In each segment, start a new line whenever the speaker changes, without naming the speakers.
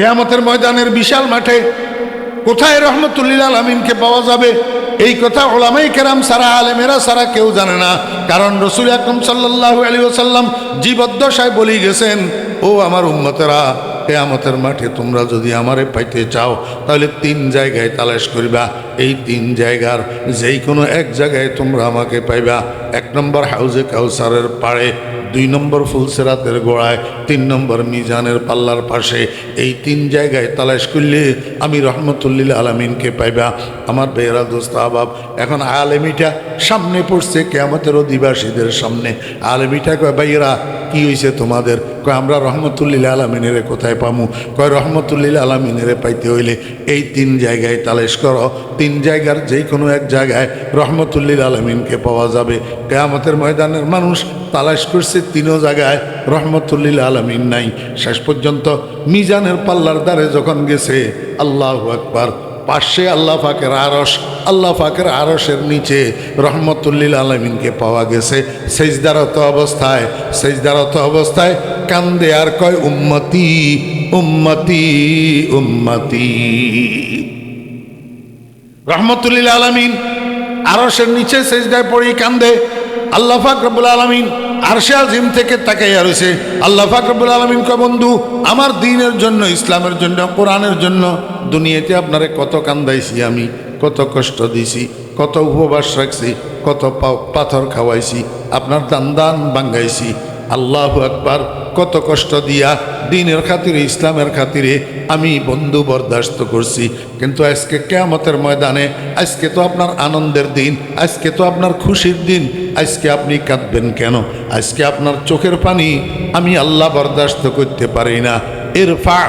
কিয়ামতের ময়দানের বিশাল মাঠে কোথায় রহমতুল লিল আলামিনকে পাওয়া যাবে, এই কথা উলামায়ে কেরাম সারা, আলেমেরা সারা কেউ জানে না। কারণ রাসূল আকরাম সাল্লাল্লাহু আলাইহি ওয়াসাল্লাম জীবদ্দশায় বলে গেছেন, ও আমার উম্মতেরা, কিয়ামতের মাঠে তোমরা যদি আমারে পাইতে চাও তাহলে 3 জায়গায় তালাশ করিবা। এই 3 জায়গার যেই কোনো এক জায়গায় তোমরা আমাকে পাইবা। 1 নম্বর হাউজে কাউসারের পাড়ে, 2 নম্বর ফুলসেরাতের গোড়ায়, 3 নম্বর মিজানের পাল্লার পাশে। এই 3 জায়গায় তালাশ করলে আমি রহমতুল লিল আলামিনকে পাইবা। আমার বেয়েরা দোস্ত আহবাব, এখন আলেমিটা সামনে পড়ছে কিয়ামতের অধিবাসীদের সামনে। আলেমিটা কয়, ভাইয়েরা কি হয়েছে তোমাদের? কয়, আমরা রহমতুল লিল আলামিনের কোথায় পামু? কয়, রহমতুল লিল আলামিনের পাইতে হইলে এই 3 জায়গায় তালাশ করো। 3 জায়গার যে কোনো এক জায়গায় রহমতুল লিল আলামিনকে পাওয়া যাবে। কিয়ামতের ময়দানের মানুষ তালাশ করছে 3 জায়গায়, রহমতুল লিল আলামিন নাই। শেষ পর্যন্ত মিজানের পাল্লার দ্বারে যখন গেছে, আল্লাহু আকবার, পাশে আল্লাহ পাকের আরশ, আল্লাহ পাকের আরশের নিচে রহমতুল লিল আলামিনকে পাওয়া গেছে। সেজদারত অবস্থায় কান্দে আর কয়, উম্মতি উম্মতি উম্মতি। রহমতুল লিল আলামিন আরশের নিচে সেজদায় পড়ে কান্দে। আল্লাহ পাক রব্বুল আলামিন আরশে আজিম থেকে তাকাইয়া রয়েছে। আল্লাহ পাক রব্বুল আলামিন কয়, বন্ধু, আমার দ্বীনের জন্য, ইসলামের জন্য, কোরআনের জন্য দুনিয়াতে আপনারে কত কান্দাইছি আমি, কত কষ্ট দিছি, কত উপবাস রাখছি, কত পাথর খাওয়াইছি, আপনার দান ভাঙ্গাইছি। আল্লাহু আকবার, কত কষ্ট দিয়া দ্বীনের খাতিরে, ইসলামের খাতিরে আমি বন্ধু বরদাস্ত করছি। কিন্তু আজকে কিয়ামতের ময়দানে, আজকে তো আপনার আনন্দের দিন, আজকে তো আপনার খুশির দিন, আজকে আপনি কাঁদবেন কেন? আজকে আপনার চোখের পানি আমি আল্লাহ বরদাস্ত করতে পারি না। ইরফা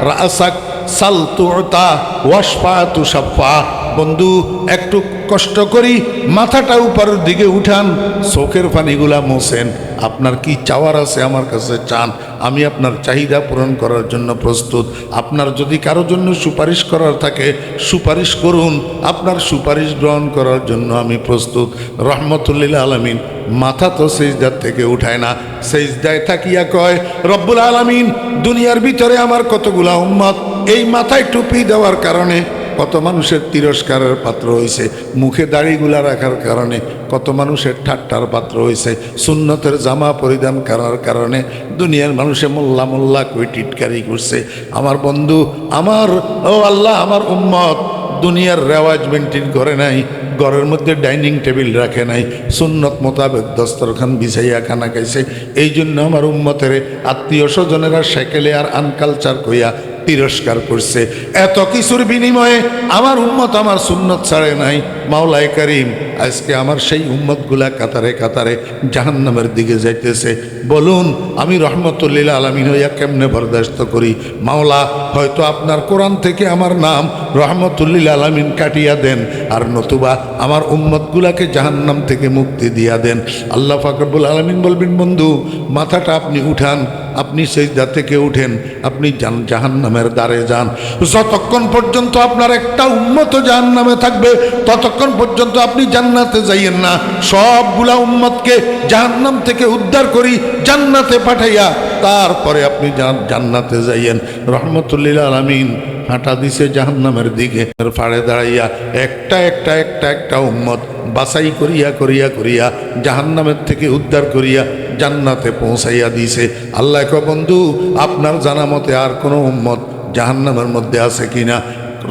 রাসাক সাল তুতা ওয়াশফা তুশাফা। বন্ধু, একটু কষ্ট করি মাথাটা উপরের দিকে উঠান, চোখের পানিগুলা মোছেন। আপনার কি চাওয়ার আছে আমার কাছে চান, আমি আপনার চাহিদা পূরণ করার জন্য প্রস্তুত। আপনার যদি কারোর জন্য সুপারিশ করার থাকে, সুপারিশ করুন, আপনার সুপারিশ গ্রহণ করার জন্য আমি প্রস্তুত। রহমতুল লিল আলামিন মাথা তো সেজদার থেকে উঠায় না, সেজদায় থাকিয়া কয়, রব্বুল আলামিন, দুনিয়ার ভিতরে আমার কতগুলা উম্মত এই মাথায় টুপি দেওয়ার কারণে কত মানুষের তিরস্কারের পাত্র হয়েছে, মুখে দাড়িগুলা রাখার কারণে কত মানুষের ঠাট্টার পাত্র হয়েছে, সুন্নতের জামা পরিধান করার কারণে দুনিয়ার মানুষে মোল্লা মোল্লা কই টিটকারি করছে। আমার বন্ধু, আমার ও আল্লাহ, আমার উম্মত দুনিয়ার রেওয়াজ মেনটেন করে নাই, ঘরের মধ্যে ডাইনিং টেবিল রাখে নাই, সুন্নত মোতাবেক দস্তরখান বিছাইয়া খানা খাইছে। এই জন্য আমার উম্মতের আত্মীয় স্বজনেরা সাইকেলে আর আনকালচার কইয়া তিরস্কার করছে। এত কিছুর বিনিময়ে আমার উম্মত আমার সুন্নত ছাড়ে নাই। মাওলায়ে কারীম আজকে আমার সেই উম্মতগুলা কাতারে কাতারে জাহান্নামের দিকে যাইতেছে। বলুন, আমি রহমতুল লিল আলামিন হইয়া কেমনে বরদাস্ত করি? মাওলা, হয়তো আপনার কোরআন থেকে আমার নাম রহমতুল লিল আলামিন কাটিয়া দেন, আর নতুবা আমার উম্মতগুলাকে জাহান্নাম থেকে মুক্তি দিয়া দেন। আল্লাহ পাক রব্বুল আলামিন বলবেন, বন্ধু, মাথাটা আপনি উঠান, আপনি সেজদা থেকে উঠেন, আপনি জাহান্নামের দ্বারে যান। যতক্ষণ পর্যন্ত আপনার একটা উম্মত জাহান্নামে থাকবে, ততক্ষণ পর্যন্ত আপনি জান্নাতে যাইয়েন না। সবগুলা উম্মতকে জাহান্নাম থেকে উদ্ধার করি, জান্নাতে পাঠাইয়া তারপরে আপনি জান্নাতে যাইয়েন। রহমতুল লিল আলামিন হাঁটা দিছে জাহান্নামের দিকে, ফাড়ে দাঁড়াইয়া একটা একটা একটা একটা উম্মত বাছাই করিয়া করিয়া করিয়া জাহান্নামের থেকে উদ্ধার করিয়া জান্নাতে পৌঁছাইয়া দিছে। আল্লাহ কয়, বন্ধু, আপনার জানা মতে আর কোনো উম্মত জাহান্নামের মধ্যে আছে কিনা?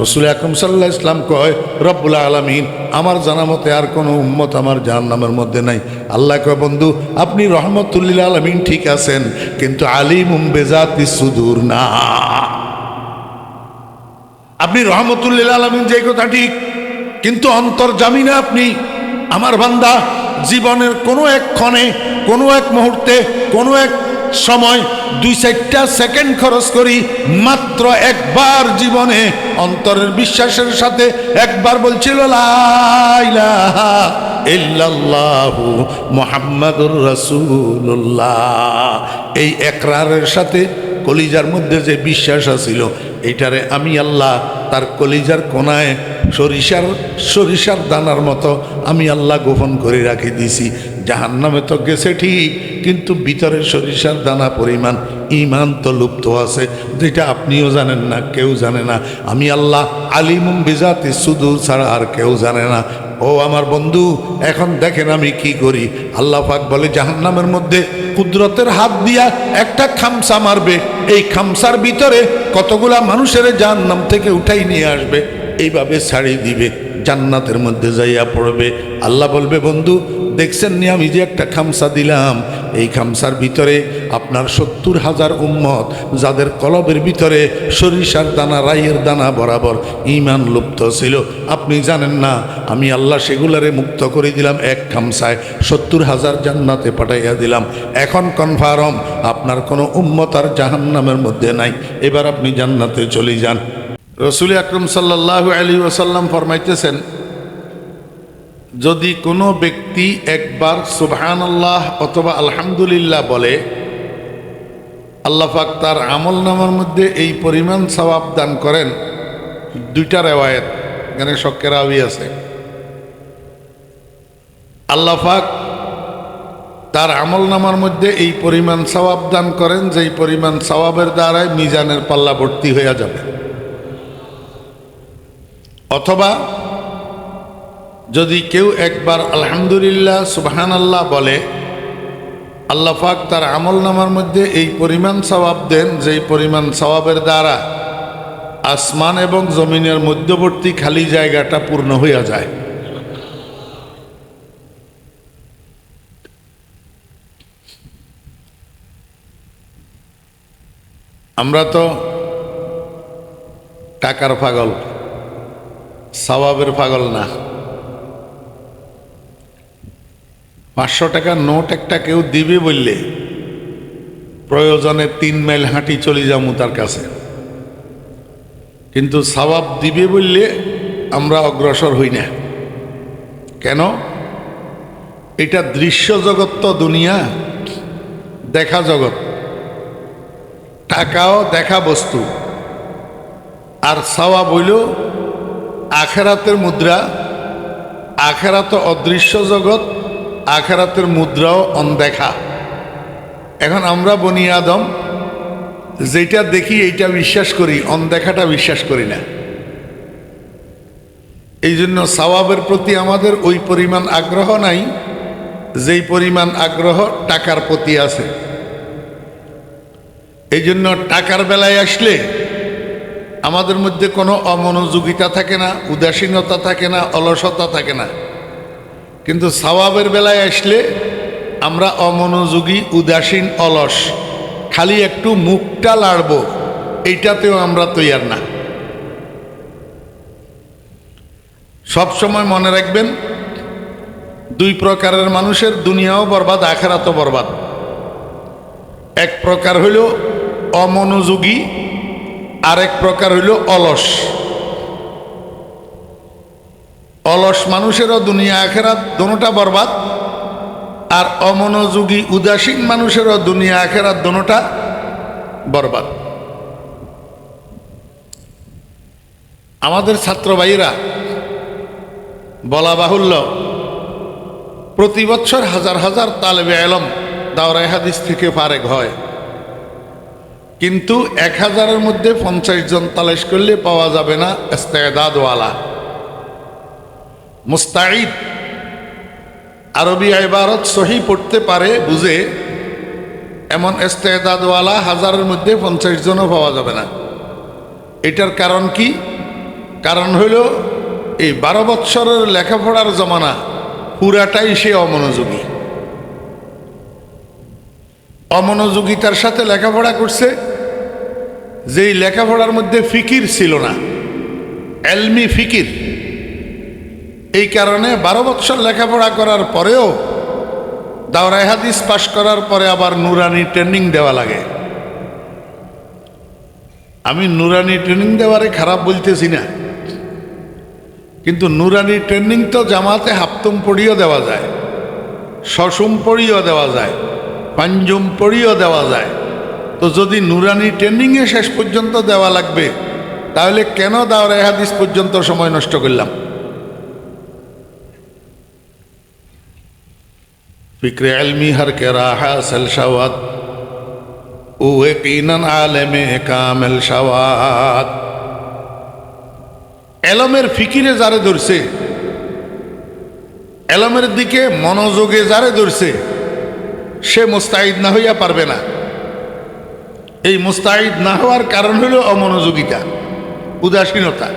রাসূল আকরাম সাল্লাল্লাহু আলাইহি ওয়াসাল্লাম কয়, রব্বুল আলামিন, আমার জানা মতে আর কোনো উম্মত আমার জাহান্নামের মধ্যে নাই। আল্লাহ কয়, বন্ধু, আপনি রহমতুল লিল আলামিন ঠিক আছেন, কিন্তু আলিমুম বিযাতিস সুদূর না। আপনি রহমতুল লিল আলামিন যে কথা ঠিক, কিন্তু অন্তর্যামী না আপনি। আমার বান্দা, জীবনের কোনো এক ক্ষণে, কোনো এক মুহূর্তে, কোনো এক সময় 2-4টা সেকেন্ড খরচ করি, মাত্র একবার জীবনে অন্তরের বিশ্বাসের সাথে একবার বলছিল লা ইলাহা ইল্লাল্লাহু মুহাম্মাদুর রাসূলুল্লাহ। এই একরারের সাথে কলিজার মধ্যে যে বিশ্বাস আছিল, এইটারে আমি আল্লাহ তার কলিজার কোনায় সরিষার দানার মতো আমি আল্লাহ গোপন করে রাখি দিছি। জাহান্নামে তো গেছে ঠিক, কিন্তু ভিতরে সরিষার দানা পরিমাণ ঈমান তো লুপ্ত আছে, যেটা আপনিও জানেন না, কেউ জানে না। আমি আল্লাহ আলিমুম বিজাতি সুদূর ছাড়া আর কেউ জানে না। ও আমার বন্ধু, এখন দেখেন আমি কি করি। আল্লাহ পাক বলে জাহান্নামের মধ্যে কুদরতের হাত দিয়া একটা খামসা মারবে, এই খামসার ভিতরে কতগুলা মানুষের জাহান্নাম থেকে উঠাই নিয়ে আসবে, এইভাবে ছাড়িয়ে দিবে, জান্নাতের মধ্যে যাইয়া পড়বে। আল্লাহ বলবে বন্ধু দেখছেন নি আমি যে একটা খামসা দিলাম, এই খামসার ভিতরে আপনার 70,000 উম্মত, যাদের কলবের ভিতরে সরিষার দানা রাইয়ের দানা বরাবর ঈমান লুপ্ত ছিল, আপনি জানেন না আমি আল্লাহ সেগুলারে মুক্ত করে দিলাম এক খামসায়, 70,000 জান্নাতে পাঠাইয়া দিলাম। এখন কনফার্ম আপনার কোনো উম্মত আর জাহান্নামের মধ্যে নাই, এবার আপনি জান্নাতে চলে যান। রসুল আকরম সাল্লাল্লাহু আলাইহি ওয়াসাল্লাম ফরমাইতেছেন, যদি কোনো ব্যক্তি একবার সুবহানাল্লাহ অথবা আলহামদুলিল্লাহ বলে, আল্লাহ পাক তার আমল নামার মধ্যে এই পরিমাণ সওয়াব দান করেন। দুইটা রেওয়ায়েত, এখানে শক্কের রাবি আছে। আল্লাহ পাক তার আমল নামার মধ্যে এই পরিমাণ সওয়াব দান করেন, যেই পরিমাণ সওয়াবের দ্বারাই মিজানের পাল্লা ভর্তি হয়ে যাবে। অথবা যদি কেউ একবার আলহামদুলিল্লাহ সুবহানাল্লাহ বলে, আল্লাহ পাক তার আমল নামার মধ্যে এই পরিমাণ সওয়াব দেন, যেই পরিমাণ সওয়াবের দ্বারা আসমান এবং জমিনের মধ্যবর্তী খালি জায়গাটা পূর্ণ হইয়া যায়। আমরা তো টাকার পাগল, সওয়াবের পাগল না। 500 টাকার নোট একটা কেউ দিবে বললে প্রয়োজনে 3 মাইল হাঁটি চলে যাবো তার কাছে, কিন্তু সওয়াব দিবে বললে আমরা অগ্রসর হই না। কেন? এটা দৃশ্য জগৎ তো দুনিয়া, দেখা জগৎ, টাকাও দেখা বস্তু, আর সওয়াব হইল আখেরাতের মুদ্রা। আখেরাত অদৃশ্য জগৎ, আখেরাতের মুদ্রাও অনদেখা। এখন আমরা বনি আদম যেটা দেখি এইটা বিশ্বাস করি, অনদেখাটা বিশ্বাস করি না। এই জন্য সওয়াবের প্রতি আমাদের ওই পরিমাণ আগ্রহ নাই যেই পরিমাণ আগ্রহ টাকার প্রতি আছে। এই জন্য টাকার বেলায় আসলে আমাদের মধ্যে কোনো অমনোযোগিতা থাকে না, উদাসীনতা থাকে না, অলসতা থাকে না। কিন্তু সওয়াবের বেলায় আসলে আমরা অমনোযোগী, উদাসীন, অলস, খালি একটু মুখটা লাড়ব, এইটাতেও আমরা তৈয়ার না। সব সময় মনে রাখবেন, 2 প্রকারের মানুষের দুনিয়াও বরবাদ, আখেরাতও বরবাদ। এক প্রকার হইল অমনোযোগী, আরেক প্রকার হইল অলস। অলস মানুষেরও দুনিয়া আখেরাত দোনোটা বরবাদ, আর অমনোযোগী উদাসীন মানুষেরও দুনিয়া আখেরাত দোনোটা বরবাদ। আমাদের ছাত্র ভাইরা বলা বাহুল্য, প্রতি বছর হাজার হাজার তালেবে ইলম দাওরায়ে হাদিস থেকে ফারেগ হয়, কিন্তু 1000-এর মধ্যে 50 জন তালাশ করলে পাওয়া যাবে না ইস্তেদাদওয়ালা, মুস্তাঈদ, আরবি ইবারত সহি পড়তে পারে বুঝে, এমন ইস্তেদাদওয়ালা 1000-এর মধ্যে 50 জনও পাওয়া যাবে না। এটার কারণ কি? কারণ হইল এই 12 বৎসরের লেখাপড়ার জমানা পুরাটাই সে অমনোযোগী। অমনোযোগিতার সাথে লেখাপড়া করছে, যেই লেখাপড়ার মধ্যে ফিকির ছিল না, এলমি ফিকির। এই কারণে 12 বৎসর লেখাপড়া করার পরেও দাওরায়ে হাদিস পাশ করার পরে আবার নুরানি ট্রেনিং দেওয়া লাগে। আমি নুরানি ট্রেনিং দেওয়ারে খারাপ বলতেছি না, কিন্তু নুরানি ট্রেনিং তো জামাতে হাফতুম পড়িও দেওয়া যায়, শসুম পড়িও দেওয়া যায়, পাঞ্জুম পড়িও দেওয়া যায়। তো যদি নুরানি ট্রেনিংয়ে শেষ পর্যন্ত দেওয়া লাগবে, তাহলে কেন দাওরায়ে হাদিস পর্যন্ত সময় নষ্ট করলাম? फिक्र इल्मी हर के हासिल शवाद ও ইয়াকিনান আলেমে কামেল শাওয়াত। এলমের ফিকিরে যারে ধরছে, এলমের দিকে মনোযোগে যারে ধরছে, সে মুস্তাইদ না হইয়া পারবে না। এই মুস্তাইদ না হওয়ার কারণ হলো অমনোযোগিতা, উদাসীনতা।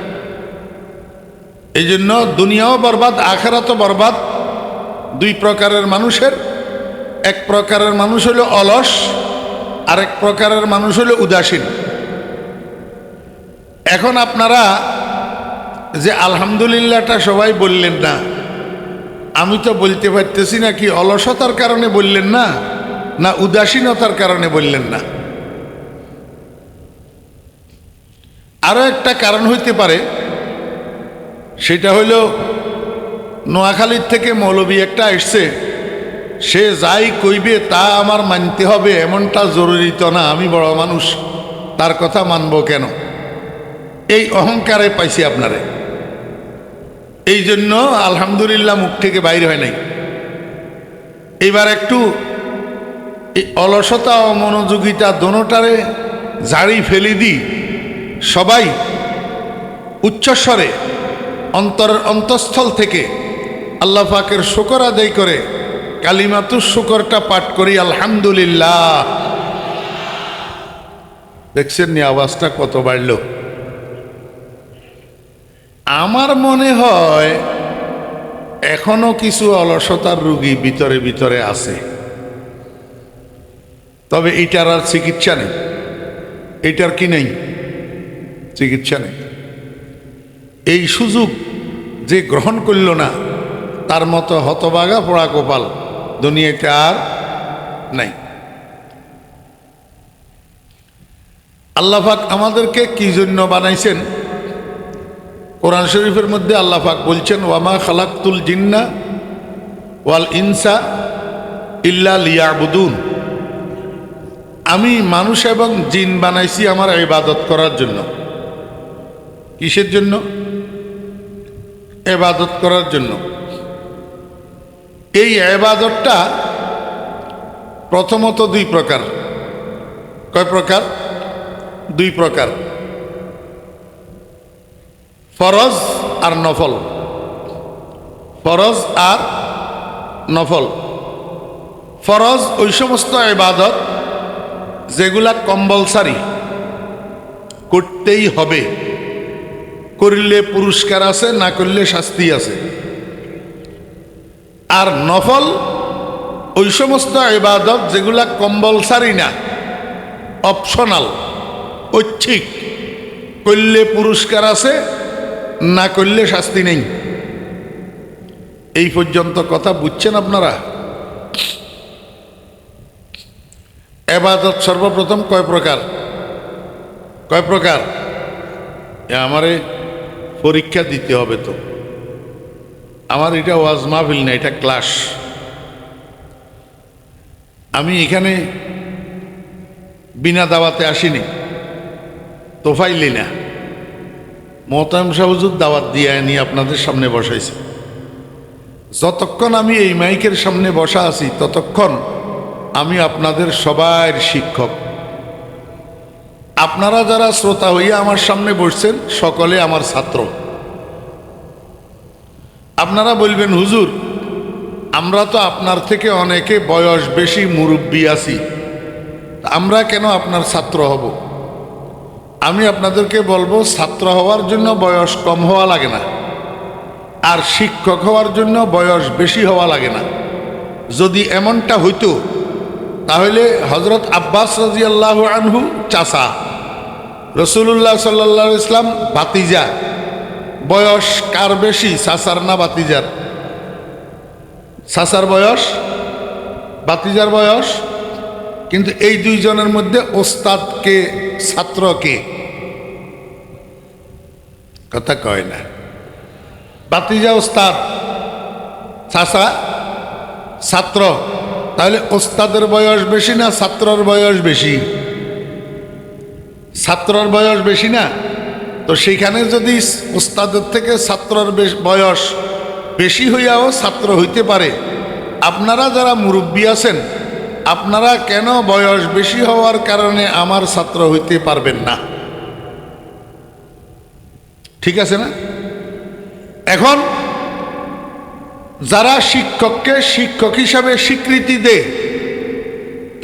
এই জন্য দুনিয়াও বরবাদ, আখিরাতও বরবাদ। দুই প্রকারের মানুষের, এক প্রকারের মানুষ হলো অলস, আরেক প্রকারের মানুষ হলো উদাসীন। এখন আপনারা যে আলহামদুলিল্লাহটা সবাই বললেন না, আমি তো বলতে পারতেছি না, কি অলসতার কারণে বললেন না, না উদাসীনতার কারণে বললেন না? আরো একটা কারণ হইতে পারে, সেটা হইল নোয়াখালীর থেকে মৌলবী একটা এসছে, সে যাই কইবে তা আমার মানতে হবে এমনটা জরুরি তো না, আমি বড় মানুষ, তার কথা মানব কেন? এই অহংকারে পাইছি আপনারে। এই জন্য আলহামদুলিল্লাহ মুখ থেকে বাইরে হয় নাই। এইবার একটু এই অলসতা ও মনোযোগিতা দোনোটারে ঝাড়ি ফেলি দিই, সবাই উচ্চস্বরে অন্তরের অন্তঃস্থল থেকে আল্লাহ পাকের শুকর আদায় করে কালিমাতুশ শুকরটা পাঠ করি, আলহামদুলিল্লাহ। দেখছেন নি আওয়াজটা কত বাড়ল? আমার মনে হয় এখনো কিছু অলসতার রোগী ভিতরে ভিতরে আছে, তবে এইটার আর চিকিৎসা নেই। এইটার কি নেই? চিকিৎসা নেই। এই সুযোগ যে গ্রহণ করল না, তার মতো হতভাগা পোড়া কপাল দুনিয়াতে আর নাই। আল্লাহ পাক আমাদেরকে কি জন্য বানাইছেন? কোরআন শরীফের মধ্যে আল্লাহ পাক বলছেন, ওয়ামা খালাকতুল জিন্না ওয়াল ইনসা ইল্লা লিয়াবুদুন। আমি মানুষ এবং জিন বানাইছি আমার ইবাদত করার জন্য। কিসের জন্য? ইবাদত করার জন্য। এই ইবাদতটা প্রথমত দুই প্রকার। কয় প্রকার? দুই প্রকার, ফরজ আর নফল। ফরজ আর নফল। ফরজ ওই সমস্ত ইবাদত যেগুলা কম্পালসারি, করতেই হবে, করলে পুরস্কার আছে, না করলে শাস্তি আছে। আর নফল ওই সমস্ত ইবাদত যেগুলা কম্পালসারি না, অপশনাল, ঐচ্ছিক, করলে পুরস্কার আছে, না করলে শাস্তি নেই। এই পর্যন্ত কথা বুঝছেন আপনারা? ইবাদত সর্বপ্রথম কয় প্রকার? কয় প্রকার? আমারে পরীক্ষা দিতে হবে তো। আমার এটা ওয়াজ মাহফিল না, এটা ক্লাস। আমি এখানে বিনা দাওয়াতে আসিনি, তোফাইলি না। মোহতারাম সাহেব হুজুর দাওয়াত দিয়ে নিয়ে আপনাদের সামনে বসাইছে। যতক্ষণ আমি এই মাইকের সামনে বসা আছি ততক্ষণ আমি আপনাদের সবার শিক্ষক। আপনারা যারা শ্রোতা হইয়া আমার সামনে বসছেন সকলে আমার ছাত্র। আপনারা বলবেন, হুজুর আমরা তো আপনার থেকে অনেকে বয়স বেশি, মুরব্বী আছি, আমরা কেন আপনার ছাত্র হব? আমি আপনাদেরকে বলবো, ছাত্র হওয়ার জন্য বয়স কম হওয়া লাগে না, আর শিক্ষক হওয়ার জন্য বয়স বেশি হওয়া লাগে না। যদি এমনটা হইতো তাহলে হযরত আব্বাস রাদিয়াল্লাহু আনহু চাচা, রাসূলুল্লাহ সাল্লাল্লাহু আলাইহি ওয়াসাল্লাম ভাতিজা, বয়স কার বেশি, চাচার না ভাতিজার? চাচার বয়স, ভাতিজার বয়স। কিন্তু এই দুইজনের মধ্যে ওস্তাদ কে, ছাত্র কে? কথা কয় না। ভাতিজা ওস্তাদ, চাচা ছাত্র। তাহলে ওস্তাদের বয়স বেশি না ছাত্রর বয়স বেশি? ছাত্রর বয়স বেশি না? তো সেখানে যদি ওস্তাদের থেকে ছাত্রর বয়স বেশি হইয়াও ছাত্র হইতে পারে, আপনারা যারা মুরব্বী আছেন, আপনারা কেন বয়স বেশি হওয়ার কারণে আমার ছাত্র হইতে পারবেন না? ঠিক আছে না? এখন যারা শিক্ষককে শিক্ষক হিসাবে স্বীকৃতি দেয়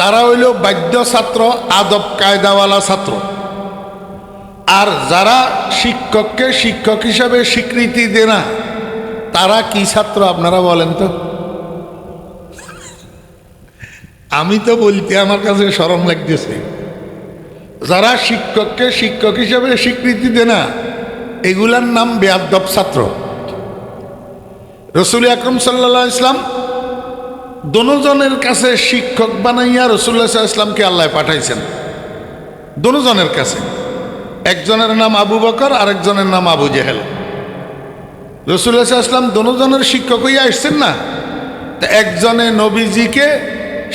তারা হইল বাধ্য ছাত্র, আদব কায়দাওয়ালা ছাত্র। আর যারা শিক্ষককে শিক্ষক হিসাবে স্বীকৃতি দেয় না তারা কি ছাত্র আপনারা বলেন তো? আমি তো বলতে আমার কাছে শরম লাগতেছে। যারা শিক্ষককে শিক্ষক হিসাবে স্বীকৃতি দেয় না এগুলার নাম বেয়াদব ছাত্র। রসুল আকরম সাল্লাল্লাহু আলাইহি ইসলাম দোনোজনের কাছে শিক্ষক বানাইয়া রসুল্লাহ ইসলামকে আল্লাহ পাঠাইছেন। দোনোজনের কাছে, একজনের নাম আবু বকর আর একজনের নাম আবু জেহেল। রসুল্লাহ ইসলাম দোনোজনের শিক্ষক হইয়া আসছেন না? তা একজনে নবীজিকে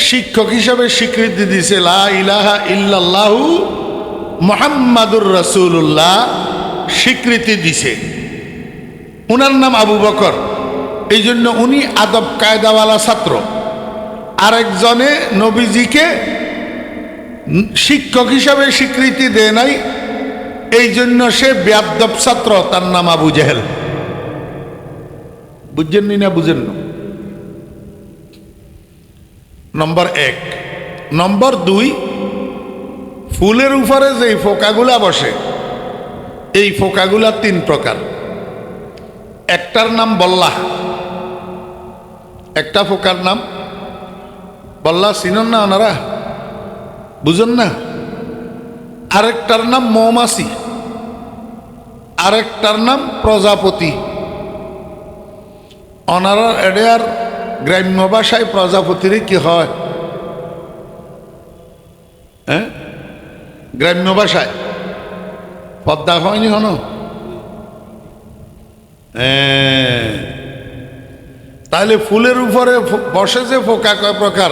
শিক্ষক হিসাবে স্বীকৃতি দিছে, লা ইলাহা ইল্লাল্লাহু মুহাম্মাদুর রাসূলুল্লাহ স্বীকৃতি দিছে, উনার নাম আবু বকর, এই জন্য উনি আদব কায়দাওয়ালা ছাত্র। আরেকজনে নবীজিকে শিক্ষক হিসাবে স্বীকৃতি দেয় নাই, এই জন্য সে বেয়াদব ছাত্র, তার নাম আবু জেহেল। বুঝছেননি না বুঝেন না? নম্বর এক। নম্বর দুই, ফুলের উপরে যে ফোকাগুলা বসে এই ফোকাগুলা তিন প্রকার। একটার নাম বল্লাহ, একটা ফোকার নাম বল্লাহ, চিনেন না ওনারা? বুঝেন না? আরেকটার নাম মৌমাছি, আরেকটার নাম প্রজাপতি। ওনারা এডেয়ার গ্রাম্য ভাষায় প্রজাপতির কি হয়? হ্যাঁ, গ্রাম্য ভাষায় পদ্মা হয়নি হন। তাহলে ফুলের উপরে বসে যে ফোকা কয় প্রকার?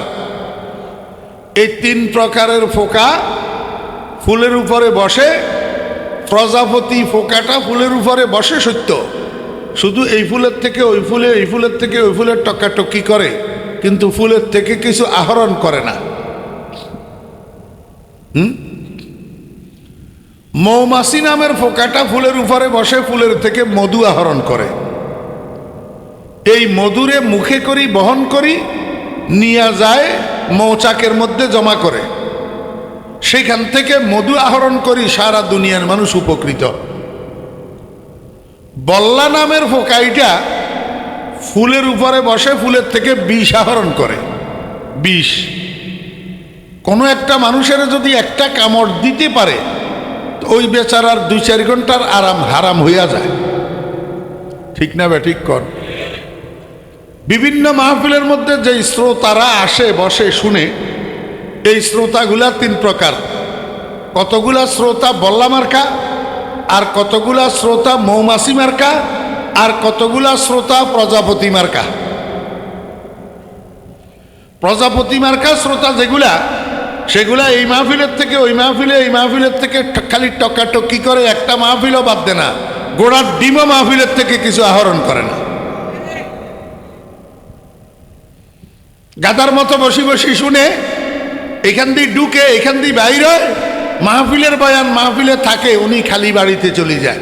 এই তিন প্রকারের ফোকা ফুলের উপরে বসে। প্রজাপতি ফোকাটা ফুলের উপরে বসে সত্য, শুধু এই ফুলের থেকে ওই ফুলে, এই ফুলের থেকে ওই ফুলের টক্কাটক্কি করে, কিন্তু ফুলের থেকে কিছু আহরণ করে না। মৌমাছি নামের ফোকাটা ফুলের উপরে বসে, ফুলের থেকে মধু আহরণ করে। এই মধুরে মুখে করি বহন করি নিয়ে যায় মৌচাকের মধ্যে জমা করে, সেখান থেকে মধু আহরণ করি, সারা দুনিয়ার মানুষ উপকৃত। বল্লা নামের ফোকাইটা ফুলের উপরে বসে, ফুলের থেকে বিষ আহরণ করে। বিষ কোনো একটা মানুষের যদি একটা কামড় দিতে পারে ওই বেচারার 2-4 ঘন্টার আরাম হারাম হইয়া যায়। ঠিক না বে ঠিক কর? বিভিন্ন মাহফিলের মধ্যে যে শ্রোতারা আসে বসে শুনে, এই শ্রোতাগুলা তিন প্রকার। কতগুলা শ্রোতা বল্লা মার্কা, আর কতগুলা শ্রোতা মৌমাছি মার্কা, আর কতগুলা শ্রোতা প্রজাপতি মার্কা। প্রজাপতি মার্কা শ্রোতা যেগুলা, সেগুলা এই মাহফিলের থেকে ওই মাহফিলে, এই মাহফিলের থেকে খালি টক্কাটক্কি করে, একটা মাহফিলও বাদ দেয় না, গোড়ার ডিমও মাহফিলের থেকে কিছু আহরণ করে না। গাদার মতো বসি বসি শুনে, এখান দিয়ে ঢুকে এখান দিয়ে বাইরে, মাহফিলের বয়ান মাহফিলে থাকে, উনি খালি বাড়িতে চলে যায়।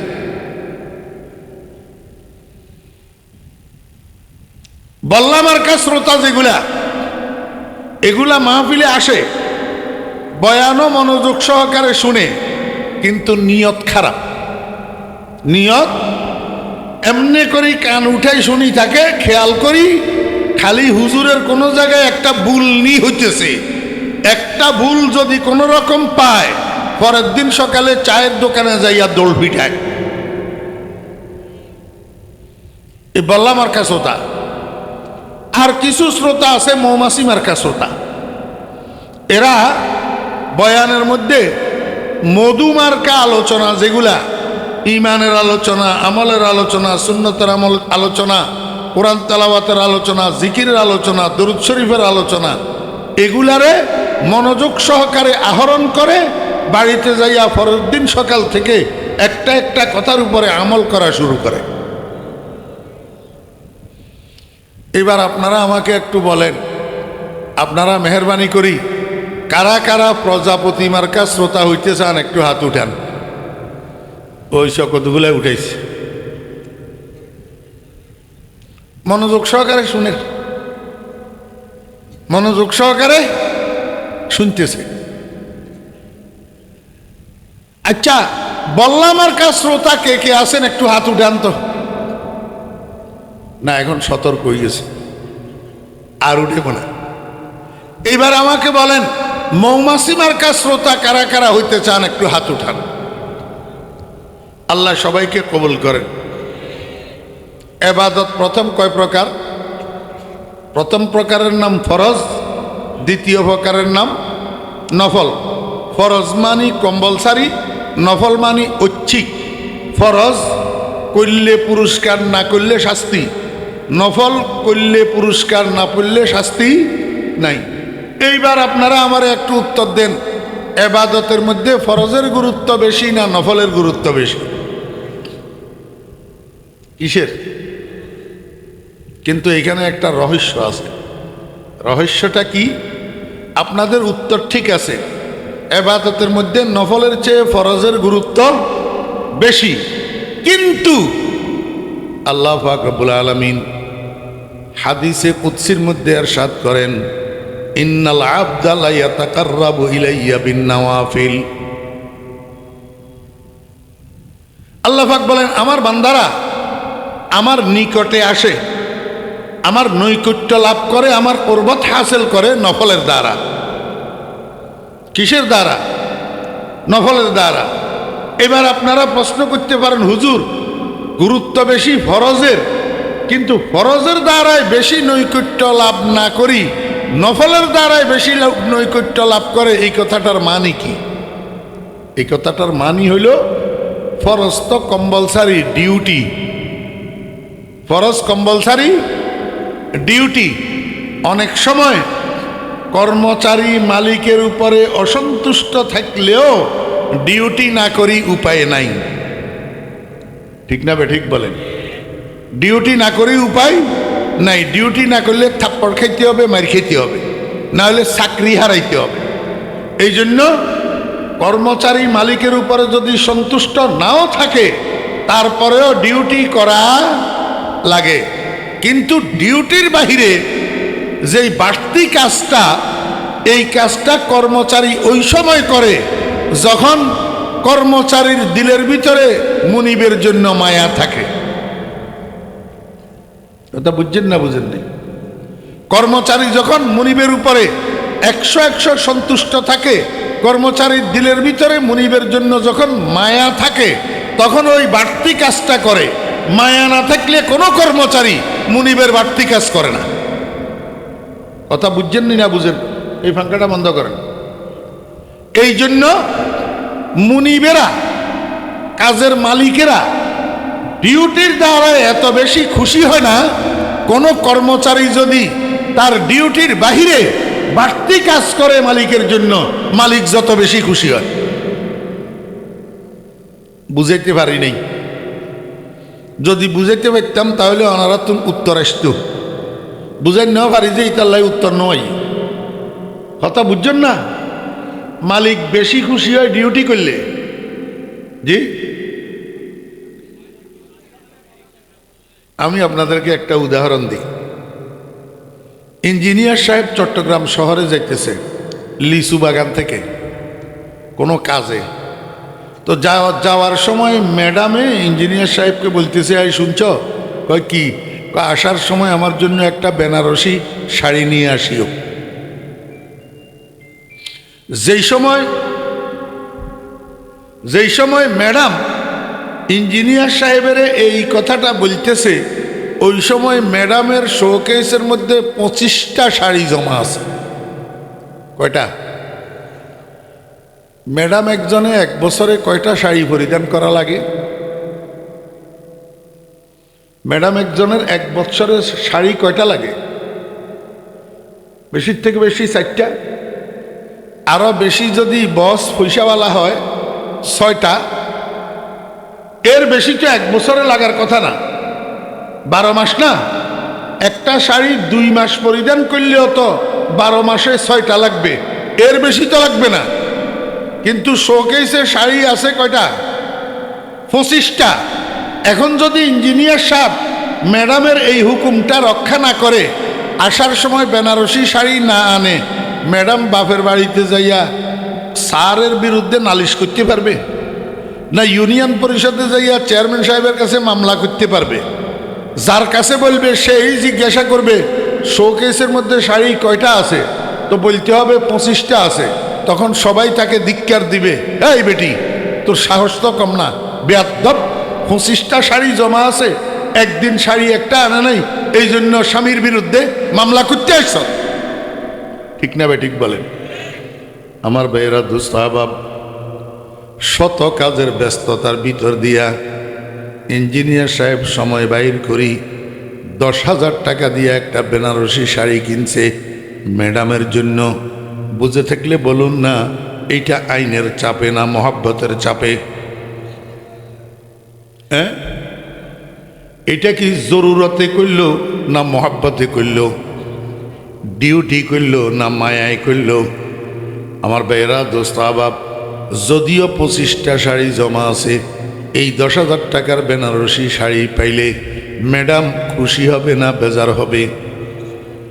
বল্লা মার্কা শ্রোতা যেগুলা, এগুলা মাহফিলে আসে, বয়ানও মনোযোগ সহকারে শুনে, কিন্তু নিয়ত খারাপ। নিয়ত এমনি করি কান উঠাই শুনি থাকে, খেয়াল করি খালি হুজুরের কোনো জায়গায় একটা ভুল নি হইতেছে। একটা ভুল যদি কোনো রকম পায়, পরের দিন সকালে চায়ের দোকানে যাইয়া দোল পিঠায়। এই বল্লা মার্কা শ্রোতা। আর কিছু শ্রোতা আছে মৌমাছি মার্কা শ্রোতা। এরা বয়ানের মধ্যে মধু মার্কা আলোচনা, যেগুলা ইমানের আলোচনা, আমলের আলোচনা, সুন্নতের আমল আলোচনা, কোরআন তেলাওয়াতের আলোচনা, জিকিরের আলোচনা, দরুদ শরীফের আলোচনা, এগুলারে মনোযোগ সহকারে আহরণ করে, বাড়িতে যাইয়া পরের দিন সকাল থেকে একটা একটা কথার উপরে আমল করা শুরু করে। এবার আপনারা আমাকে একটু বলেন, আপনারা মেহরবানি করি কারা কারা প্রজাপতি মার্কা শ্রোতা হইতে চান একটু হাত উঠান। ওই কতগুলো উঠেছে, মনোযোগ সহকারে শুনে, মনোযোগ সহকারে শুনতেছে। আচ্ছা, বললাম আর কাজ শ্রোতা কে কে আছেন একটু হাত উঠান তো। না, এখন সতর্ক হয়ে গেছে, আর উঠেব না। এইবার আমাকে বলেন, মৌমাছি মার্কা শ্রোতা কারা কারা হইতে চান একটু হাত উঠান। আল্লাহ সবাইকে কবুল করেন। এবাদত প্রথম কয় প্রকার? প্রথম প্রকারের নাম ফরজ, দ্বিতীয় প্রকারের নাম নফল। ফরজ মানি কম্পালসারি, নফল মানি ঐচ্ছিক। ফরজ করলে পুরস্কার, না করলে শাস্তি। নফল করলে পুরস্কার, না পড়লে শাস্তি নাই। এইবার আপনারা আমার একটু উত্তর দেন, এবাদতের মধ্যে ফরজের গুরুত্ব বেশি না নফলের গুরুত্ব বেশি? কিসের? কিন্তু এখানে একটা রহস্য আছে। রহস্যটা কি? আপনাদের উত্তর ঠিক আছে, এবাদতের মধ্যে নফলের চেয়ে ফরজের গুরুত্ব বেশি। কিন্তু আল্লাহ পাক রব্বুল আলামিন হাদিসে কুদসির মধ্যে ইরশাদ করেন, ইন্নাল আবদা লা ইয়াতাকাররাবু ইলাইয়া বিন-নওয়াফিল। আল্লাহ পাক বলেন, আমার বান্দারা আমার নিকটে আসে, আমার নৈকট্য লাভ করে, আমার কুরবত হাসিল করে নফলের দ্বারা। কিসের দ্বারা? নফলের দ্বারা। এবার আপনারা প্রশ্ন করতে পারেন, হুজুর গুরুত্ব বেশি ফরজের, কিন্তু ফরজের দ্বারায় বেশি নৈকট্য লাভ না করি নফলের দ্বারায় বেশি নৈকট্য লাভ করে, এই কথাটার মানে কি? এই কথাটার মানে হইল, ফরজ তো কম্পালসারি ডিউটি, ফরজ কম্পালসারি ডিউটি। অনেক সময় কর্মচারী মালিকের উপরে অসন্তুষ্ট থাকলেও ডিউটি না করি উপায় নাই। ঠিক না ঠিক বলেন? ডিউটি না করি উপায় নাই। ডিউটি না করলে থাপ্পড় খাইতে হবে, মার খেতে হবে, না হলে চাকরি হারাইতে হবে। এই জন্য কর্মচারী মালিকের উপরে যদি সন্তুষ্ট নাও থাকে, তারপরেও ডিউটি করা লাগে। কিন্তু ডিউটির বাহিরে যেই বাড়তি কাজটা, এই কাজটা কর্মচারী ওই সময় করে যখন কর্মচারীর দিলের ভিতরে মুনিবের জন্য মায়া থাকে। কথা বুঝছেন না বুঝেননি? কর্মচারী যখন মুনিবের উপরে 100% সন্তুষ্ট থাকে, কর্মচারীর দিলের ভিতরে মুনিবের জন্য যখন মায়া থাকে, তখন ওই বাড়তি কাজটা করে। মায়া না থাকলে কোনো কর্মচারী মুনিবের বাড়তি কাজ করে না। কথা বুঝছেন না বুঝেন? এই ফাঙ্কাটা বন্ধ করেন। এই জন্য মুনিবেরা, কাজের মালিকেরা ডিউটির দ্বারা এত বেশি খুশি হয় না, কোনো কর্মচারী যদি তার ডিউটির বাহিরে বাড়তি কাজ করে মালিকের জন্য, মালিক যত বেশি খুশি হয়। বুঝাইতে পারি নাই। যদি বুঝাইতে পারতাম তাহলে ওনারা তুমি উত্তর আসত। বুঝাই নেওয়া পারি যে ইতাল্লাই উত্তর নয়। কথা বুঝছেন না? মালিক বেশি খুশি হয় ডিউটি করলে। জি, আমি আপনাদেরকে একটা উদাহরণ দিই। ইঞ্জিনিয়ার সাহেব চট্টগ্রাম শহরে যাইতেছে লিচু বাগান থেকে কোনো কাজে। তো যাওয়ার সময় ম্যাডামে ইঞ্জিনিয়ার সাহেবকে বলতেছে, এই শুনছ? কয় কি? আসার সময় আমার জন্য একটা বেনারসি শাড়ি নিয়ে আসিও। যেই সময় ম্যাডাম ইঞ্জিনিয়ার সাহেবের এই কথাটা বলতেছে, ওই সময় ম্যাডামের শোকেসের মধ্যে 25টা শাড়ি জমা আছে। কয়টা? ম্যাডাম একজনে এক বছরে কয়টা শাড়ি পরিধান করা লাগে? ম্যাডাম একজনের এক বছরের শাড়ি কয়টা লাগে? বেশির থেকে বেশি 4টা, আরো বেশি যদি বস পয়সাওয়ালা হয় 6টা। এর বেশি তো এক বছরে লাগার কথা না, 12 মাস না? একটা শাড়ি 2 মাস পরিধান করলেও তো 12 মাসে 6টা লাগবে, এর বেশি তো লাগবে না। কিন্তু শোকেসে শাড়ি আছে কয়টা? 25টা। এখন যদি ইঞ্জিনিয়ার সাহেব ম্যাডামের এই হুকুমটা রক্ষা না করে, আসার সময় বেনারসি শাড়ি না আনে, ম্যাডাম বাপের বাড়িতে যাইয়া স্যারের বিরুদ্ধে নালিশ করতে পারবে না? ইউনিয়ন পরিষদে যাইয়া চেয়ারম্যান সাহেবের কাছে মামলা করতে পারবে? যার কাছে বলবে সেই জিজ্ঞাসা করবে শোকেসের মধ্যে শাড়ি কয়টা আছে, তো বলতে হবে 25টা আছে। তখন সবাই তাকে ধিক্কার দিবে, এই বেটি তোর সাহস তো কম না, বেয়াদব, 25টা শাড়ি জমা আছে, একদিন শাড়ি একটা আনে নাই, এই জন্য স্বামীর বিরুদ্ধে মামলা করতে আসছ। ঠিক না বেঠিক বলেন? আমার ভাইয়েরা দোস্ত আহবাব, শত কাজের ব্যস্ততার ভিতর দিয়া ইঞ্জিনিয়ার সাহেব সময় বাইর করি 10,000 টাকা দিয়ে একটা বেনারসি শাড়ি কিনছে ম্যাডামের জন্য। বুঝে থাকলে বলুন না, এইটা আইনের চাপে না মহব্বতের চাপে? হ্যাঁ, এটা কি জরুরতে করল না মহব্বতে করল? ডিউটি করল না মায়ায় করল? আমার ভাইয়েরা দোস্ত আহবাব, যদিও 25টা শাড়ি জমা আছে, এই 10,000 টাকার বেনারসি শাড়ি পাইলে ম্যাডাম খুশি হবে না বেজার হবে?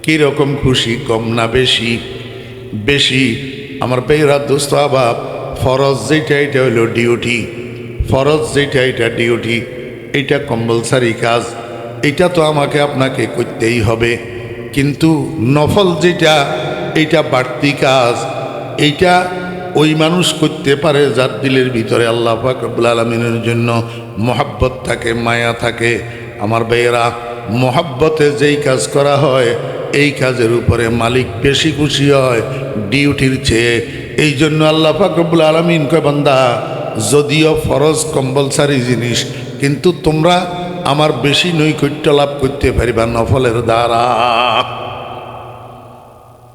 কীরকম খুশি? কম না বেশি? বেশি। আমার ভাইয়েরা দোস্ত আহবাব, ফরজ যেটা এটা হলো ডিউটি, ফরজ যেটা এটা ডিউটি, এটা কম্পালসারি কাজ, এটা তো আমাকে আপনাকে করতেই হবে। কিন্তু নফল যেটা, এটা বাড়তি কাজ, এইটা ওই মানুষ করতে পারে যার দিলের ভিতরে আল্লাহ পাক রব্বুল আলামিনের জন্য মহাব্বত থাকে, মায়া থাকে। আমার ভাইয়েরা, মহাব্বতে যেই কাজ করা হয় এই কাজের উপরে মালিক বেশি খুশি হয় ডিউটির চেয়ে। এই জন্য আল্লাহ পাক রব্বুল আলামিন কয়, বান্দা যদিও ফরজ কম্পালসারি জিনিস, কিন্তু তোমরা আমার বেশি নৈকট্য লাভ করতে পারিবা নফলের দ্বারা।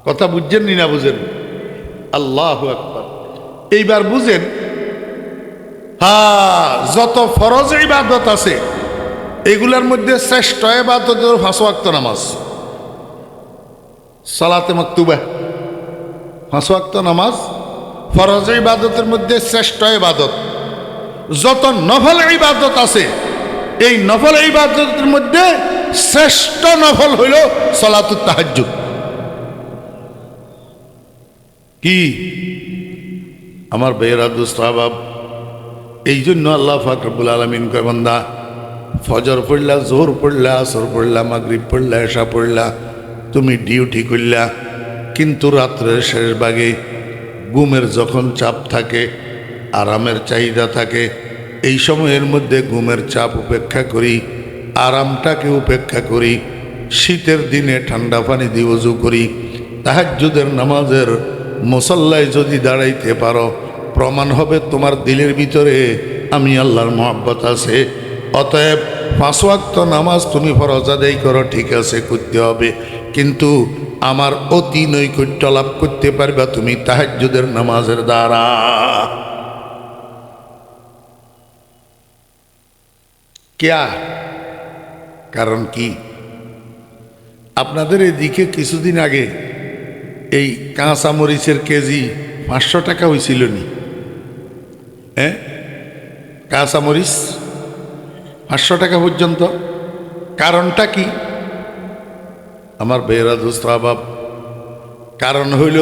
কথা বুঝছেন নি না বুঝেন? আল্লাহু আকবার। এইবার বুঝেন, হ্যাঁ, যত ফরজ ইবাদত আছে এগুলার মধ্যে শ্রেষ্ঠ ইবাদত হলো 5 ওয়াক্ত নামাজ, সালাতে মাকতুবা। 5 ওয়াক্ত নামাজ ফরজ ইবাদতের মধ্যে শ্রেষ্ঠ ইবাদত। যত নফল ইবাদত আছে এই নফল ইবাদতের মধ্যে শ্রেষ্ঠ নফল হইল সালাতুত তাহাজ্জুদ। কি আমার ভাইয়েরা দোস্ত আহবাব, এই জন্য আল্লাহ পাক রব্বুল আলামিন কয়, বান্দা ফজর পড়লা, জোহর পড়লা, আসর পড়লা, মাগরিব পড়লা, এশা পড়লা, তুমি ডিউটি করলা, কিন্তু রাত্রের শেষ ভাগে ঘুমের যখন চাপ থাকে, আরামের চাহিদা থাকে, এই সময়ের মধ্যে ঘুমের চাপ উপেক্ষা করি, আরামটাকে উপেক্ষা করি, শীতের দিনে ঠান্ডা পানি দিয়ে ওযু করি, তাহাজ্জুদের নামাজের মুসল্লায় যদি দাঁড়াইতে পারো, প্রমাণ হবে তোমার দিলের ভিতরে আমি আল্লাহর মহব্বত আছে। অতএব 5 ওয়াক্ত নামাজ তুমি ফরজ আদায় করো, ঠিক আছে, করতে হবে, কিন্তু আমার অতি নৈকট্য লাভ করতে পারবা তুমি তাহাজ্জুদের নামাজের দ্বারা। ক্যা? কারণ কি? আপনাদের এদিকে কিছুদিন আগে এই কাঁচা মরিচের কেজি 500 টাকা হয়েছিল নি? হ্যাঁ, কাঁচা মরিচ 500 টাকা পর্যন্ত। কারণটা কি? আমার ভাইয়েরা দোস্ত আহবাব, কারণ হইল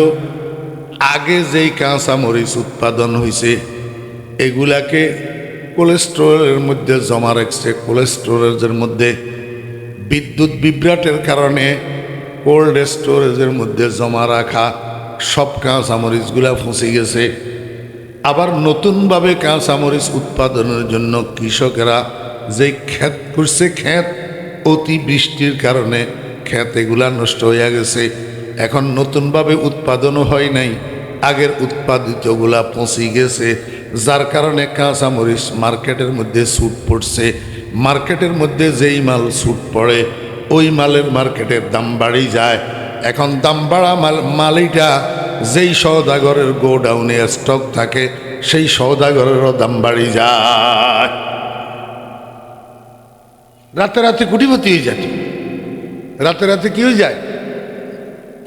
আগে যেই কাঁচা মরিচ উৎপাদন হয়েছে এগুলাকে কোল্ড স্টোরেজের মধ্যে জমা রাখছে। কোল্ড স্টোরেজের মধ্যে বিদ্যুৎ বিভ্রাটের কারণে কোল্ড স্টোরেজের মধ্যে জমা রাখা সব কাঁচামরিচগুলা ফসে গেছে। আবার নতুনভাবে কাঁচামরিচ উৎপাদনের জন্য কৃষকেরা যে ক্ষেত করছে, ক্ষেত অতি বৃষ্টির কারণে ক্ষেত এগুলা নষ্ট হয়ে গেছে। এখন নতুনভাবে উৎপাদনও হয় নাই, আগের উৎপাদিতগুলা পচে গেছে, যার কারণে কাঁচামরিচ মার্কেটের মধ্যে ছুট পড়ছে। মার্কেটের মধ্যে যেই মাল ছুট পড়ে ওই মালের মার্কেটের দাম বাড়ি যায়। এখন দাম বাড়া মালিটা যেই সওদাগরের গোডাউনে স্টক থাকে সেই সওদাগরেরও দাম বাড়ি যায়। রাতে রাতে কোটিপতি হয়ে যায়। রাতে রাতে কি হয়ে যায়?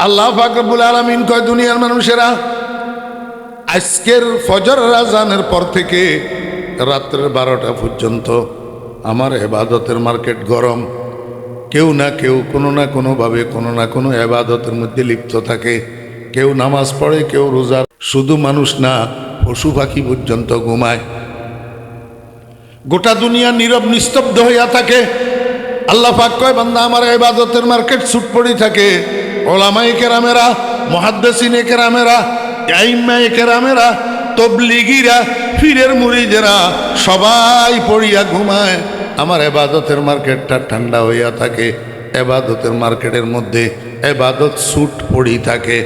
আল্লাহ পাক রব্বুল আলামিন কয়, দুনিয়ার মানুষেরা আজকের ফজর আযানের পর থেকে রাত্রের 12টা পর্যন্ত আমার ইবাদতের মার্কেট গরম। কেউ না কেউ কোনো না কোনোভাবে কোনো না কোনো ইবাদতের মধ্যে লিপ্ত থাকে। কেউ নামাজ পড়ে, কেউ রোজা। শুধু মানুষ না, পশু পাখি পর্যন্ত ঘুমায়। গোটা দুনিয়া নীরব নিস্তব্ধ হইয়া থাকে। আল্লাহ পাক কয়, বান্দা আমার ইবাদতের মার্কেট ছুট পড়ি থাকে। ওলামায়ে কেরামেরা, মুহাদ্দিসিনে কেরামেরা, আইম্মায়ে কেরামেরা, তবলিগীরা, পীরের মুরিদেরা সবাই পড়িয়া ঘুমায়। আমার ইবাদতের মার্কেটটা ঠান্ডা হইয়া থাকে। ইবাদতের মার্কেটের মধ্যে ইবাদত ছুট পড়ি থাকে।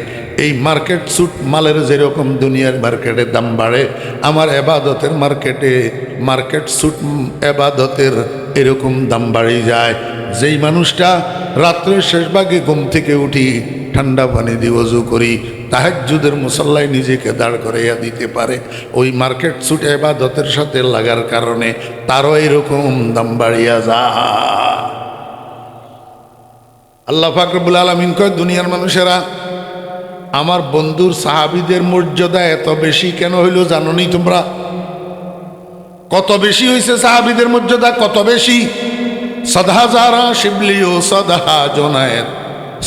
এই মার্কেট ছুট মালের যেরকম দুনিয়ার মার্কেটে দাম বাড়ে, আমার ইবাদতের মার্কেটে মার্কেট ছুট ইবাদতের এরকম দাম বাড়ি যায়। যেই মানুষটা রাত্রের শেষ ভাগে ঘুম থেকে উঠি ঠান্ডা পানি দিয়ে ওযু করি, তাহাজ্জুদের মুসাল্লায় নিজেকে দাঁড় করাইয়া দিতে পারে, ওই মার্কেট ছুট ইবাদতের সাথে লাগার কারণে তারও এরকম দাম বাড়িয়া যায়। আল্লাহ পাক রব্বুল আলামিন কয়, দুনিয়ার মানুষেরা আমার বন্ধুর সাহাবীদের মর্যাদা এত বেশি কেন হইল জানোনি তোমরা? কত বেশি হয়েছে সাহাবীদের মর্যাদা? কত বেশি? সদহাজারা শিবলিও সদহা জোনায়ের,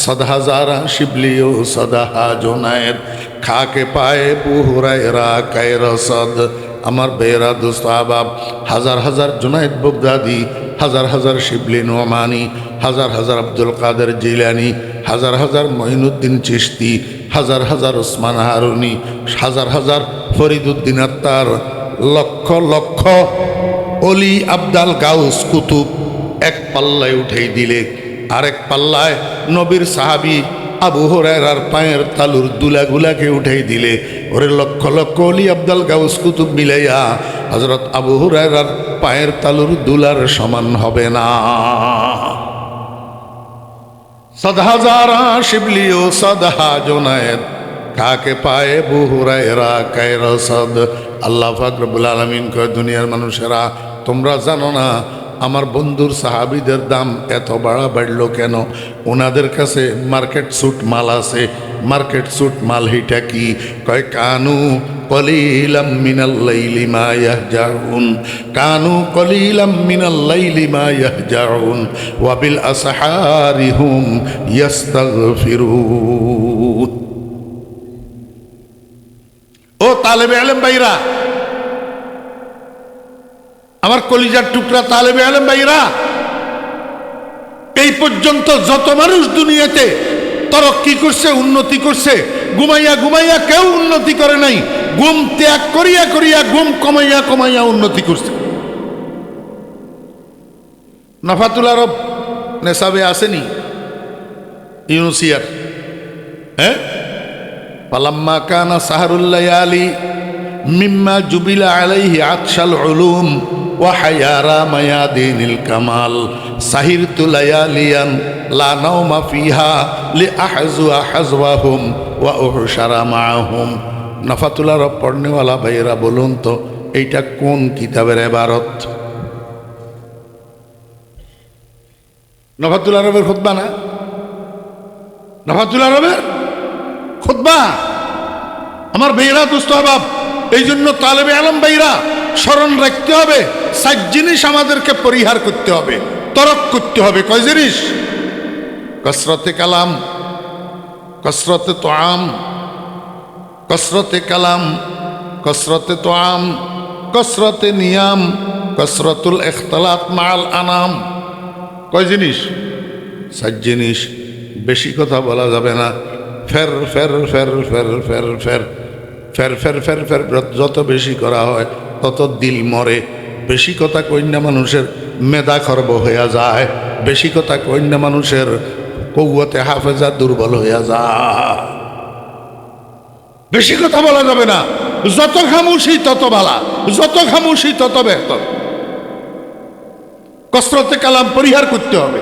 সদহাজারা শিবলিও সদহা জোনায়ের, খাকে পায়ে আবু হুরায়রা কায়রসদ। আমার বেরা দোস্ত আহবাব, হাজার হাজার জুনায়েদ বাগদাদি, হাজার হাজার শিবলি নোমানি, হাজার হাজার আব্দুল কাদের জিলানি, হাজার হাজার মঈনুদ্দিন চিশতি, হাজার হাজার ওসমান হারুনি, হাজার হাজার ফরিদুদ্দিন আত্তার, লক্ষ লক্ষ অলি আবদাল গাউস কুতুব এক পাল্লায় উঠেই দিলে আরেক পাল্লায় নবীর সাহাবী আবু হুরায়রার পায়ের তালুর দুলাগুলাকে উঠেই দিলে ওরে লক্ষ লক্ষ অলি আবদাল গাউস কুতুব মিলাইয়া হযরত আবু হুরায়রার পায়ের তালুর দুলার সমান হবে না। সদহাজারা শিবলিও সদহা জোনায়েদ, খাকে পায়ে আবু হুরায়রা কায়রসদ। আল্লাহ পাক রব্বুল আলামিন কয়, দুনিয়ার মানুষেরা তোমরা জানো না আমার বন্ধুর সাহাবীদের দাম এত বাড়লো কেন? ওনাদের কাছে মার্কেট সুট মাল আছে। মার্কেট সুট মাল হিটা কি? কয়, কানু কলিলাম মিনাল লাইলি মা ইয়াহজাউন, কানু কলিলাম মিনাল লাইলি মা ইয়াহজাউন ওয়া বিল আসহারি হুম ইস্তাগফিরুন। ও তালেবে ইলম ভাইরা, আমার কলিজার টুকরা তালেবে ইলম ভাইরা, এই পর্যন্ত যত মানুষ দুনিয়াতে তরক্কি করছে, উন্নতি করছে, ঘুমাইয়া ঘুমাইয়া কেউ উন্নতি করে নাই। ঘুম ত্যাগ করিয়া করিয়া, ঘুম কমাইয়া কমাইয়া উন্নতি করছে। নাফাতুল আরব নেশাবে আসেনি ইউনুসিয়ার? হ্যাঁ, পালাম্মা কানা সাহারুল লায়ালি মিম্মা জুবিলা আলাইহি আতশাল উলুম ওয়া হায়ারা মায়াদিনিল কামাল সাহিরতু লায়ালিয়ান লা নাওমা ফিহা লিআহযুয়া হাযওয়াহুম ওয়া উহশারা মাআহুম। নাফাতুল আরব পড়নেওয়ালা ভাইয়েরা বলুন তো, এইটা কোন কিতাবের ইবারত? নাফাতুল আরবের খুতবা না? নাফাতুল আরবের খুতবা। আমার ভাইয়েরা দোস্ত আহবাব, এই জন্য তালেবে ইলম ভাইরা স্মরণ রাখতে হবে, 7 জিনিস আমাদেরকে পরিহার করতে হবে, তরক করতে হবে। কয় জিনিস? কসরতে কালাম, কসরতে তোআম, কসরতে কালাম, কসরতে তোআম, কসরতে নিয়াম, কসরতুল ইখতিলাত মাআল আনাম। কয় জিনিস? 7 জিনিস। বেশি কথা বলা যাবে না। ফের ফের ফের ফের ফের ফের ফের ফের ফের ফের যত বেশি করা হয় তত দিল মরে। বেশি কথা কইনা মানুষের মেধা খর্ব হইয়া যায়। বেশি কথা কইনা মানুষের কৌয়তে হাফেজা দুর্বল হইয়া যায়। বেশি কথা বলা যাবে না। যত খামোশি তত ভালা, যত খামোশি তত বেহতর। কসরতে কালাম পরিহার করতে হবে।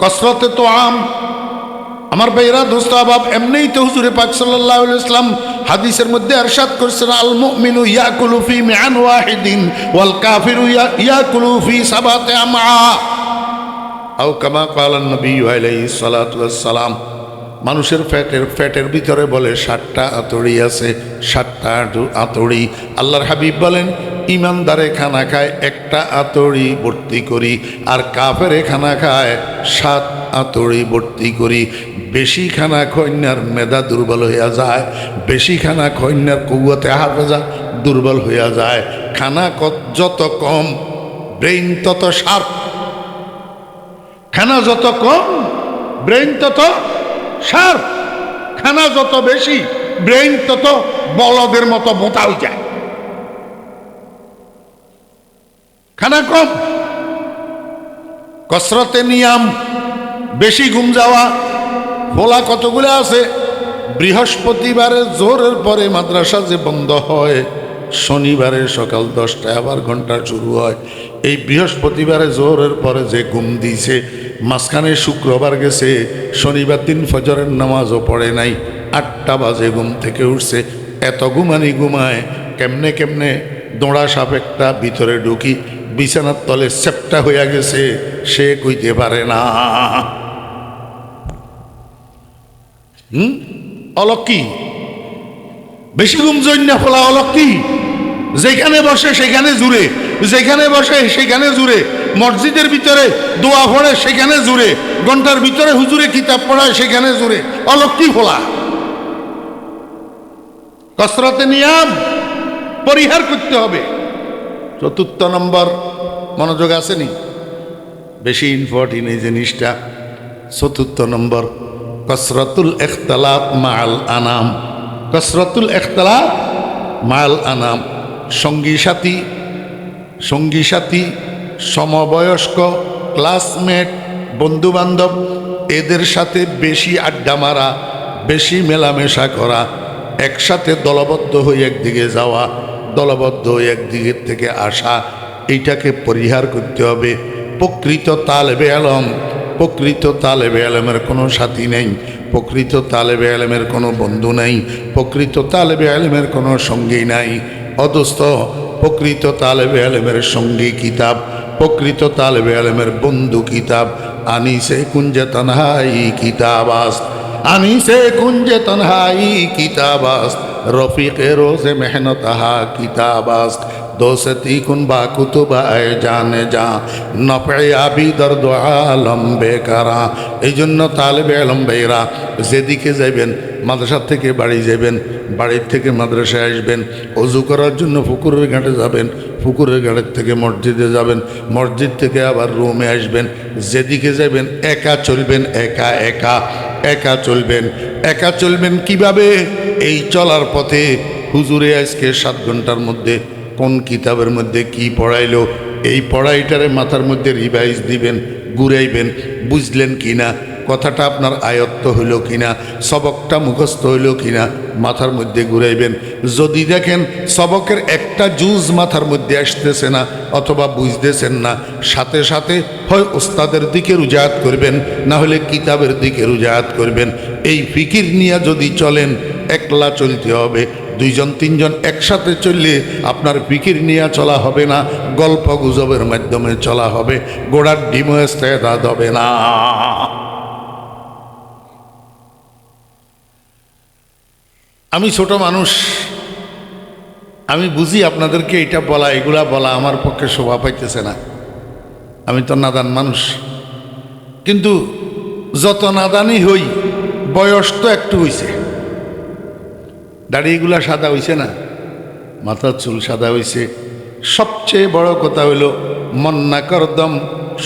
কসরতে তোআম, আমার ভাইরা দোস্ত আহবাব, এমনিই তো হুজুরে পাক সাল্লাল্লাহু আলাইহি ওয়াসাল্লাম হাদিসের মধ্যে ইরশাদ করেছেন, আল মুমিনু ইয়াকুলু ফি মিআন ওয়াহিদিন ওয়াল কাফিরু ইয়াকুলু ফি সাবাতি আমআ। আও কামা ক্বালান নবী আলাইহিস সালাতু ওয়াস সালাম, মানুষের ফ্যাটের ভিতরে বলে 60টা আতড়ি আছে, 60টা আতড়ি। আল্লাহর হাবিব বলেন ইমানদারে খানা খায় একটা আতড়ি ভর্তি করি, আর কাফেরে খানা খায় 7 আতড়ি ভর্তি করি। বেশি খানা খৈন্যার মেধা দুর্বল হইয়া যায়, বেশি খানা খৈন্যার কুওয়াতে হাফেজা দুর্বল হইয়া যায়। খানা যত কম ব্রেইন তত শার্প, খানা যত কম ব্রেইন তত শার্প, খানা যত বেশি ব্রেইন তত বলদের মতো বোতা হয়ে যায়। খানা কম, কসরতে নিয়াম, বেশি ঘুম যাওয়া। বলা কতগুলো আছে। বৃহস্পতিবারে জোরের পরে মাদ্রাসা যে বন্ধ হয়, শনিবারে সকাল 10টায় আবার ঘন্টা শুরু হয়। এই বৃহস্পতিবারে জোরের পরে যে ঘুম দিয়েছে, মাঝখানে শুক্রবার গেছে, শনিবার দিন ফজরের নামাজও পড়ে নাই, 8টা বাজে ঘুম থেকে উঠছে, এত ঘুমানি ঘুমায়। কেমনে কেমনে দোঁড়া সাপ একটা ভিতরে ঢুকি, বিছানার তলে সেপটা হইয়া গেছে, সে কইতে পারে না। অলক্ষী, বেশি ঘুম জন্য ফলা অলক্ষী। যেখানে বসে সেখানে জুড়ে, যেখানে বসে সেখানে জুড়ে, মসজিদের ভিতরে দোয়া পড়ে সেখানে জুড়ে, ঘন্টার ভিতরে হুজুরে কিতাব পড়ায় সেখানে জুড়ে, অলক্ষী ফোলা। কসরতে নিয়াম পরিহার করতে হবে। 4th নম্বর, মনোযোগ আসেনি, বেশি ইম্পর্টেন্ট এই জিনিসটা। 4th নম্বর, কসরতুল ইখতিলাত মাআল আনাম। কসরতুল ইখতিলাত মাআল আনাম, সঙ্গী সাথী, সমবয়স্ক, ক্লাসমেট, বন্ধুবান্ধব, এদের সাথে বেশি আড্ডা মারা, বেশি মেলামেশা করা, একসাথে দলবদ্ধ হয়ে একদিকে যাওয়া, দলবদ্ধ হয়ে একদিকের থেকে আসা, এইটাকে পরিহার করতে হবে। প্রকৃত তালেবে আলেমের কোনো সাথী নেই, প্রকৃত তালেবে আলেমের কোনো বন্ধু নাই, প্রকৃত তালেবে আলেমের কোনো সঙ্গী নাই। অদস্ত প্রকৃত তালেবে আলেমের সঙ্গী কিতাব, প্রকৃত তালেবে আলেমের বন্ধু কিতাব। আনিসে কুঞ্জে তনহাই কিতাবাস্ত, আনিসে কুঞ্জে তনহাই কিতাবাস্ত, রফিকে রোজে মেহনতহা কিতাবাস্ত। दोस्ती कुन बा कुतुबा जाने जा नफे आबी दर्द आलम बेकारा। এই জন্য তালেবে আলম ভাইরা যেদিকে যাবেন, মাদ্রাসা থেকে বাড়ি যাবেন, বাড়ির থেকে মাদ্রাসায় আসবেন, অজু করার জন্য পুকুরের ঘাটে যাবেন, পুকুরের ঘাটের থেকে মসজিদে যাবেন, মসজিদ থেকে আবার রুমে আসবেন। যেদিকে যাবেন একা চলবেন, একা চলবেন। একা চলবেন কিভাবে? এই চলার পথে হুজুরে আজকে 7 ঘন্টার মধ্যে কোন কিতাবের মধ্যে কি পড়াইলো, এই পড়াইটারে মাথার মধ্যে রিভাইজ দিবেন, ঘুরাইবেন, বুঝলেন কিনা, কথাটা আপনার আয়ত্ত হইল কিনা, সবকটা মুখস্থ হইল কিনা, মাথার মধ্যে ঘুরাইবেন। যদি দেখেন সবকের একটা জুজ মাথার মধ্যে আসতেছে না অথবা বুঝতেছেন না, সাথে সাথে হয় ওস্তাদের দিকে রুজাত করবেন, না হলে কিতাবের দিকে রুজাত করবেন। এই ফিকির নিয়ে যদি চলেন, একলা চলতে হবে। 2 জন 3 জন একসাথে চললে আপনার ফিকির নিয়ে চলা হবে না, গল্প গুজবের মাধ্যমে চলা হবে, গোড়ার ডিমো ইস্তেদাদ হবে না। আমি ছোট মানুষ, আমি বুঝি আপনাদেরকে এটা বলা, এগুলা বলা আমার পক্ষে শোভা পাইতেছে না, আমি তো নাদান মানুষ। কিন্তু যত নাদানি হই, বয়স তো একটু হইছে, দাড়িগুলা সাদা হইছে না, মাথার চুল সাদা হইছে। সবচেয়ে বড় কথা হইল মন্না করদম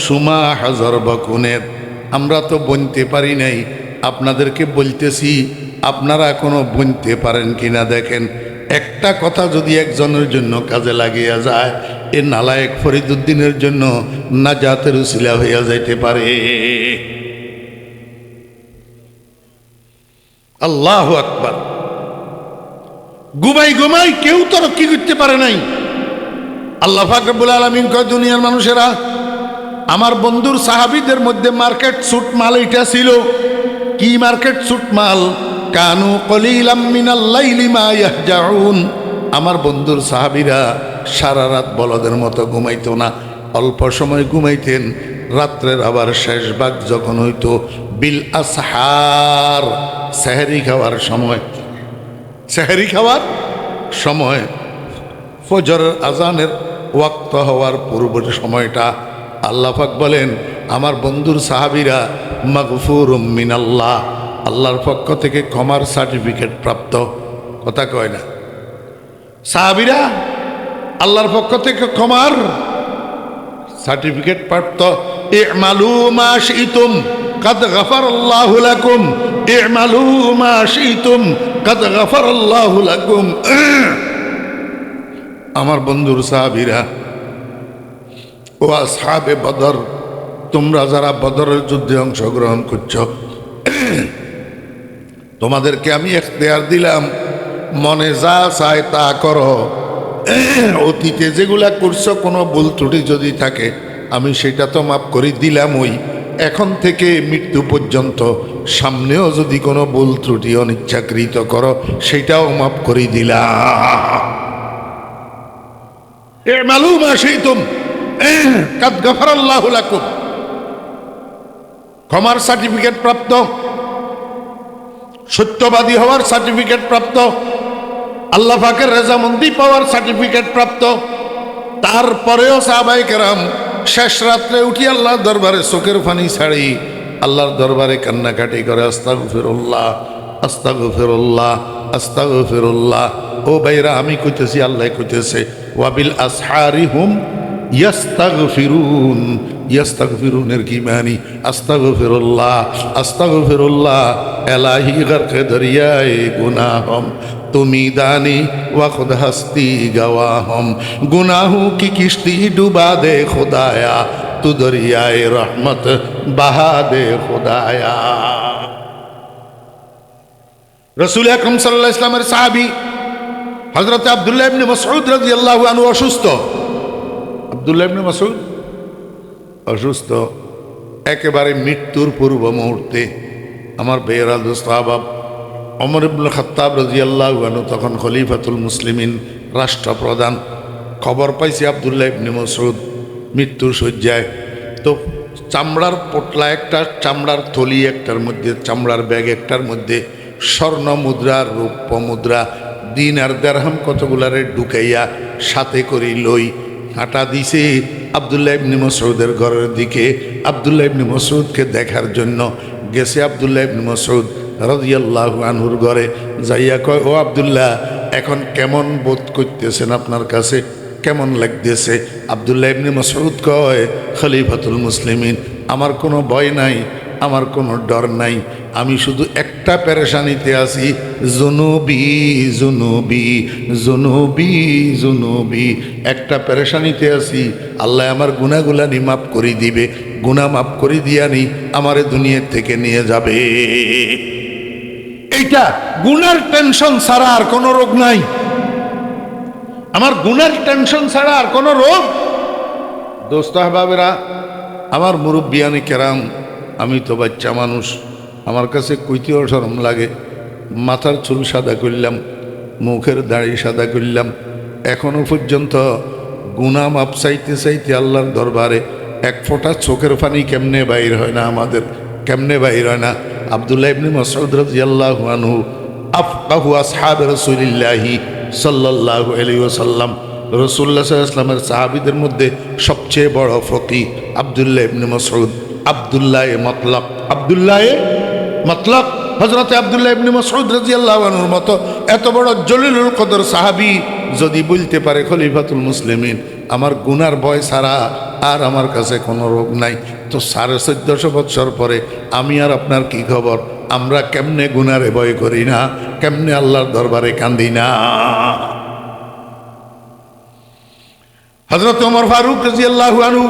সুমা হাজার বকুনের। আমরা তো বনতে পারি নাই, আপনাদেরকে বলতেছি, আপনারা কোনো বনতে পারেন কিনা দেখেন। একটা কথা যদি একজনের জন্য কাজে লাগিয়া যায়, এ নালায়েক ফরিদুদ্দিনের জন্য নাজাতের উসিলা হইয়া যাইতে পারে। আল্লাহু আকবার। ঘুমাই কেউ তরক্কি করতে পারে নাই। আল্লাহ পাক রব্বুল আলামিন কয়, দুনিয়ার মানুষেরা, আমার বন্ধুর সাহাবীদের মধ্যে মার্কেট সুট মাল এটা ছিল। কি মার্কেট সুট মাল? কানু কলিলাম মিনাল লাইলি মা ইয়াহজাউন। আমার বন্ধুর সাহাবীরা সারা রাত বলদের মতো ঘুমাইতো না, অল্প সময় ঘুমাইতেন, রাত্রের আবার শেষ ভাগ যখন হইতো, বিল আসহার, সেহরি খাওয়ার সময়, সেহরি খাওয়ার সময়, ফজরের আজানের ওয়াক্ত হওয়ার পূর্বের সময়টা আল্লাহ পাক বলেন আমার বন্ধুর সাহাবীরা মাগফুরুম মিনাল্লাহ, আল্লাহর পক্ষ থেকে ক্ষমার সার্টিফিকেট প্রাপ্ত। কথা কয় না? সাহাবীরা আল্লাহর পক্ষ থেকে ক্ষমার সার্টিফিকেট প্রাপ্ত। ইমালু মা শিতুম কাদ গাফারাল্লাহু লাকুম, ইমালু মা শিতুম কাদ গাফারাল্লাহু লাকুম। আমার বন্ধুর সাহাবীরা, ও আসহাবে বদর, তোমরা যারা বদরের যুদ্ধে অংশগ্রহণ করছ, তোমাদেরকে আমি এখতিয়ার দিলাম, মনে যা চায় তা করো। অতীতে যেগুলা করছো কোনো ভুল ত্রুটি যদি থাকে আমি সেটা তো মাফ করে দিলাম, ওই এখন থেকে মৃত্যু পর্যন্ত সামনেও যদি কোনো ভুল ত্রুটি অনিচ্ছাকৃত করো সেটাও মাফ করে দিলাম। ইমালু মা শিতুম কাদ গাফারাল্লাহু লাকুম, ক্ষমার সার্টিফিকেট প্রাপ্ত, সত্যবাদী হওয়ার সার্টিফিকেট প্রাপ্ত, আল্লাহ পাকের রেজামন্দি পাওয়ার সার্টিফিকেট প্রাপ্ত। তারপরেও সাহাবায়ে কেরাম শেষ রাত্রে উঠি আল্লাহর দরবারে চোখের পানি ছাড়ি আল্লাহর দরবারে কান্নাকাটি করে, আস্তাগফিরুল্লাহ আস্তাগফিরুল্লাহ আস্তাগফিরুল্লাহ। ও ভাইরা, আমি কইতেছি, আল্লাহ কইতেছে ওয়াবিল আসহারি হুম ইয়াস্তাগফিরুন। ইয়াস্তাগফিরুনের কি মানি? আস্তাগফিরুল্লাহ আস্তাগফিরুল্লাহ এলাহি গরকে দরিয়ায়ে গুনাহম, তুমি দানি ওয়া খুদ হস্তি গওয়াহম, গুনাহু কি কিস্তি ডুবা দে খুদায়া, তু দরিয়ায়ে রহমত বাহা দে খুদায়া। রাসূল আকরাম সাল্লাল্লাহু আলাইহি ওয়াসাল্লামের সাহাবী হযরত আব্দুল্লাহ ইবনে মাসউদ রাদিয়াল্লাহু আনহু অসুস্থ। আব্দুল্লাহ ইবনে মাসউদ অসুস্থ, একেবারে মৃত্যুর পূর্ব মুহূর্তে। আমার বেয়ারা দোস্ত আহবাব ওমর ইবনে খাত্তাব রাদিয়াল্লাহু আনহু তখন খলিফাতুল মুসলিমিন, রাষ্ট্রপ্রধান। খবর পাইছে আব্দুল্লাহ ইবনে মাসউদ মৃত্যুর শয্যায়। তো চামড়ার পোটলা একটা, চামড়ার থলি একটার মধ্যে, চামড়ার ব্যাগ একটার মধ্যে স্বর্ণ মুদ্রা, রৌপ্য মুদ্রা, দিনার দিরহাম কতগুলারে ঢুকাইয়া সাথে করে লই হাঁটা দিছে আব্দুল্লাহ ইবনে মাসউদের ঘরের দিকে। আব্দুল্লাহ ইবনে মাসউদকে দেখার জন্য গেছে আব্দুল্লাহ ইবনে মাসউদ রাদিয়াল্লাহু আনহুর ঘরে। যাইয়া কয়, ও আব্দুল্লাহ, এখন কেমন বোধ করতেছেন? আপনার কাছে কেমন লাগতেছে? আব্দুল্লাহ ইবনে মাসউদ কয়, খলিফাতুল মুসলিমিন, আমার কোনো ভয় নাই, আমার কোনো ডর নাই, আমি শুধু একটা পেরেশানিতে আছি, জুনুবি জুনুবি জুনুবি জুনুবি, একটা পেরেশানিতে আছি, আল্লাহ আমার গুনাহগুলানি মাফ করে দিবে, গুনাহ মাফ করে দিয়ানি আমারে দুনিয়ার থেকে নিয়ে যাবে। এইটা গুনার টেনশন ছাড়া আর কোনো রোগ নাই। আমার গুনার টেনশন ছাড়া আর কোনো রোগ। দোস্ত আহবাবেরা, আমার মুরব্বিয়ানি কেরাম, আমি তো বাচ্চা মানুষ, আমার কাছে কইতেও শরম লাগে। মাথার চুল সাদা করলাম, মুখের দাড়ি সাদা করলাম, এখনো পর্যন্ত গুনাহ মাপ চাইতে চাইতে আল্লাহর দরবারে এক ফোঁটা চোখের পানি কেমনে বাইর হয় না আমাদের, কেমনে বাইর হয় না। আব্দুল্লাহ ইবনে মাসউদ রাদিয়াল্লাহু আনহু আফকাহু আসহাবে রাসূলিল্লাহি সাল্লাল্লাহু আলাইহি ওয়াসাল্লাম, রাসূলুল্লাহ সাল্লাল্লাহু আলাইহি ওয়াসাল্লামের সাহাবীদের মধ্যে সবচেয়ে বড় ফকিহ আব্দুল্লাহ ইবনে মাসউদ। আব্দুল্লাহ মতলক, আব্দুল্লাহ মতলক, হযরতে আব্দুল্লাহ ইবনে মাসউদ রাদিয়াল্লাহু আনহুর মতো এত বড় জলিলুল কদর সাহাবী যদি বলতে পারে খলিফাতুল মুসলিমিন, আমার গুনার ভয় ছাড়া আর আমার কাছে কোনো রোগ নাই, তো 1450 বছর পরে আমি আর আপনার কি খবর? আমরা কেমনে গুনারে ভয় করি না, কেমনে আল্লাহর দরবারে কান্দি না। হযরত ওমর ফারুক রাদিয়াল্লাহু আনহু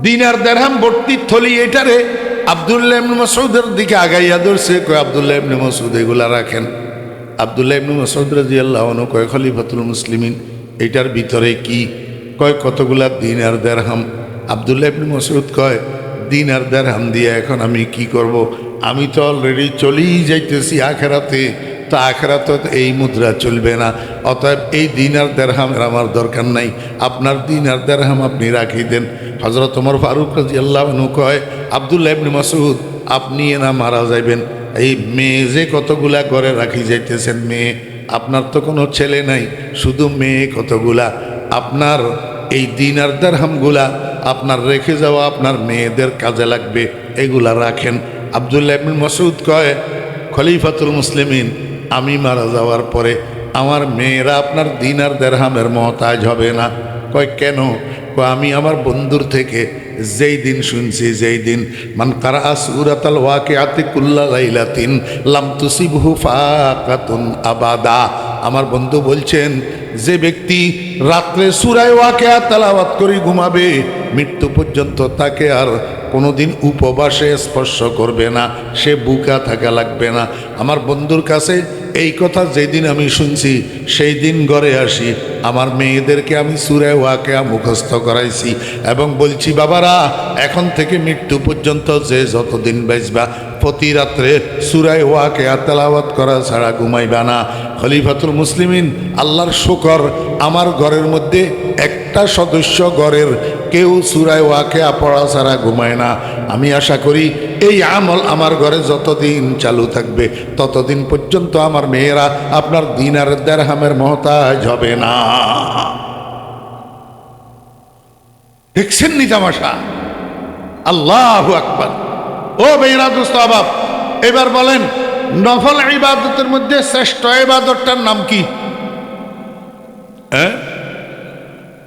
দিনার দিরহাম ভর্তি থলি এটারে আব্দুল্লাহ ইবনে মাসউদের দিকে আগাইয়া ধরছে, কয় আব্দুল্লাহ ইবনে মাসউদ এগুলা রাখেন। আব্দুল্লাহ ইবনে মাসউদ রাদিয়াল্লাহু আনহু কয়, খলিফাতুল মুসলিমিন, এইটার ভিতরে কি? কয় কতগুলা দিনার দিরহাম। আব্দুল্লাহ ইবনে মাসউদ কয়, দিনার দিরহাম দিয়ে এখন আমি কি করব? আমি তো অলরেডি চলেই যাইতেছি আখেরাতে, কিন্তু আখিরাতে এই মুদ্রা চলবে না। অতএব এই দিনার দিরহামের আমার দরকার নাই, আপনার দিনার দিরহাম আপনি রাখি দেন। হযরত ওমর ফারুক রাদিয়াল্লাহু আনহু কয়, আব্দুল্লাহ ইবনে মাসউদ আপনি না মারা যাইবেন, এই মেয়ে যে কতগুলা ঘরে রাখি যাইতেছেন, মেয়ে আপনার তো কোনো ছেলে নাই, শুধু মেয়ে কতগুলা, আপনার এই দিনার দিরহামগুলা আপনার রেখে যাওয়া আপনার মেয়েদের কাজে লাগবে, এগুলা রাখেন। আব্দুল্লাহ ইবনে মাসউদ কয়, খলিফাতুল মুসলিমিন আমি মারা যাওয়ার পরে আমার মেয়েরা আপনার দিনার দিরহামের মহতাজ হবে না। কয় কেন? কয় আমি আমার বন্ধুর থেকে যেই দিন শুনছি, যেই দিন মান কারা সূরাতাল ওয়াকিআতি কুল্লা লাইলাতিন লাম তুসিবহু ফাকাতুন আবাদা, আমার বন্ধু বলছেন যে ব্যক্তি রাত্রে সূরা ওয়াকিয়া তেলাওয়াত করে ঘুমাবে, মৃত্যু পর্যন্ত তাকে আর কোনোদিন উপবাসে স্পর্শ করবে না, সে বুকা থাকা লাগবে না। আমার বন্ধুর কাছে এই কথা যেদিন আমি শুনছি সেই দিন ঘরে আসি, আমার মেয়েদেরকে আমি সূরা ওয়াকিয়া মুখস্থ করাইছি এবং বলছি বাবারা এখন থেকে মৃত্যু পর্যন্ত যে যতদিন বাঁচবা প্রতি রাত্রে সূরা ওয়াকিয়া তেলাওয়াত করা ছাড়া ঘুমাইবা না। খলিফাতুল মুসলিমিন আল্লাহর শুকর, আমার ঘরের মধ্যে একটা সদস্য ঘরের কেউ সূরা ওয়াকিয়া পড়া ছাড়া ঘুমায় না। আমি আশা করি এই আমল আমার ঘরে যতদিন চালু থাকবে ততদিন পর্যন্ত আমার মেয়েরা আপনার দিনার দিরহামের মহতাজ হবে না। দেখছেন নি তামাশা? আল্লাহু আকবার। ও বেইরা দোস্ত আবাব, এবার বলেন নফল ইবাদতের মধ্যে শ্রেষ্ঠ ইবাদতটার নাম কি?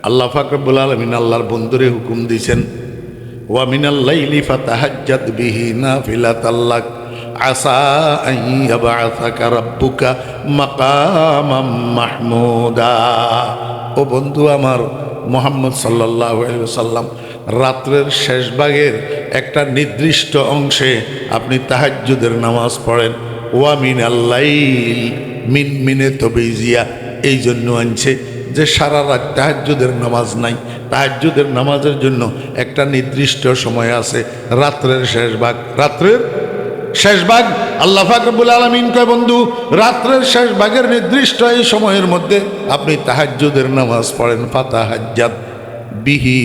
আল্লাহ পাক রব্বুল আলামিন আল্লাহর বন্ধুরে হুকুম দিয়েছেন, ওয়া মিনাল লাইলি ফাতাহাজ্জাদ বিহি নাফিলাতাল লাক আসা আন ইয়াবআসাকা রাব্বুকা মাকামাম মাহমুদা। ও বন্ধু আমার মুহাম্মদ সাল্লাল্লাহু আলাইহি ওয়াসাল্লাম, রাত্রের শেষ ভাগের একটা নির্দিষ্ট অংশে আপনি তাহাজ্জুদের নামাজ পড়েন। ওয়া মিনাল লাইল, মিন মিনে তবিজিয়া এই জন্য আনছে যে সারা রাত তাহাজ্জুদের নামাজ নাই, তাহাজ্জুদের নামাজের জন্য একটা নির্দিষ্ট সময় আছে, রাত্রের শেষ ভাগ। রাত্রের শেষ ভাগ আল্লাহ পাক রব্বুল আলামিন কয় বন্ধু রাত্রের শেষ ভাগের নির্দিষ্ট এই সময়ের মধ্যে আপনি তাহাজ্জুদের নামাজ পড়েন। ফাতাহাজ্জাদ বিহি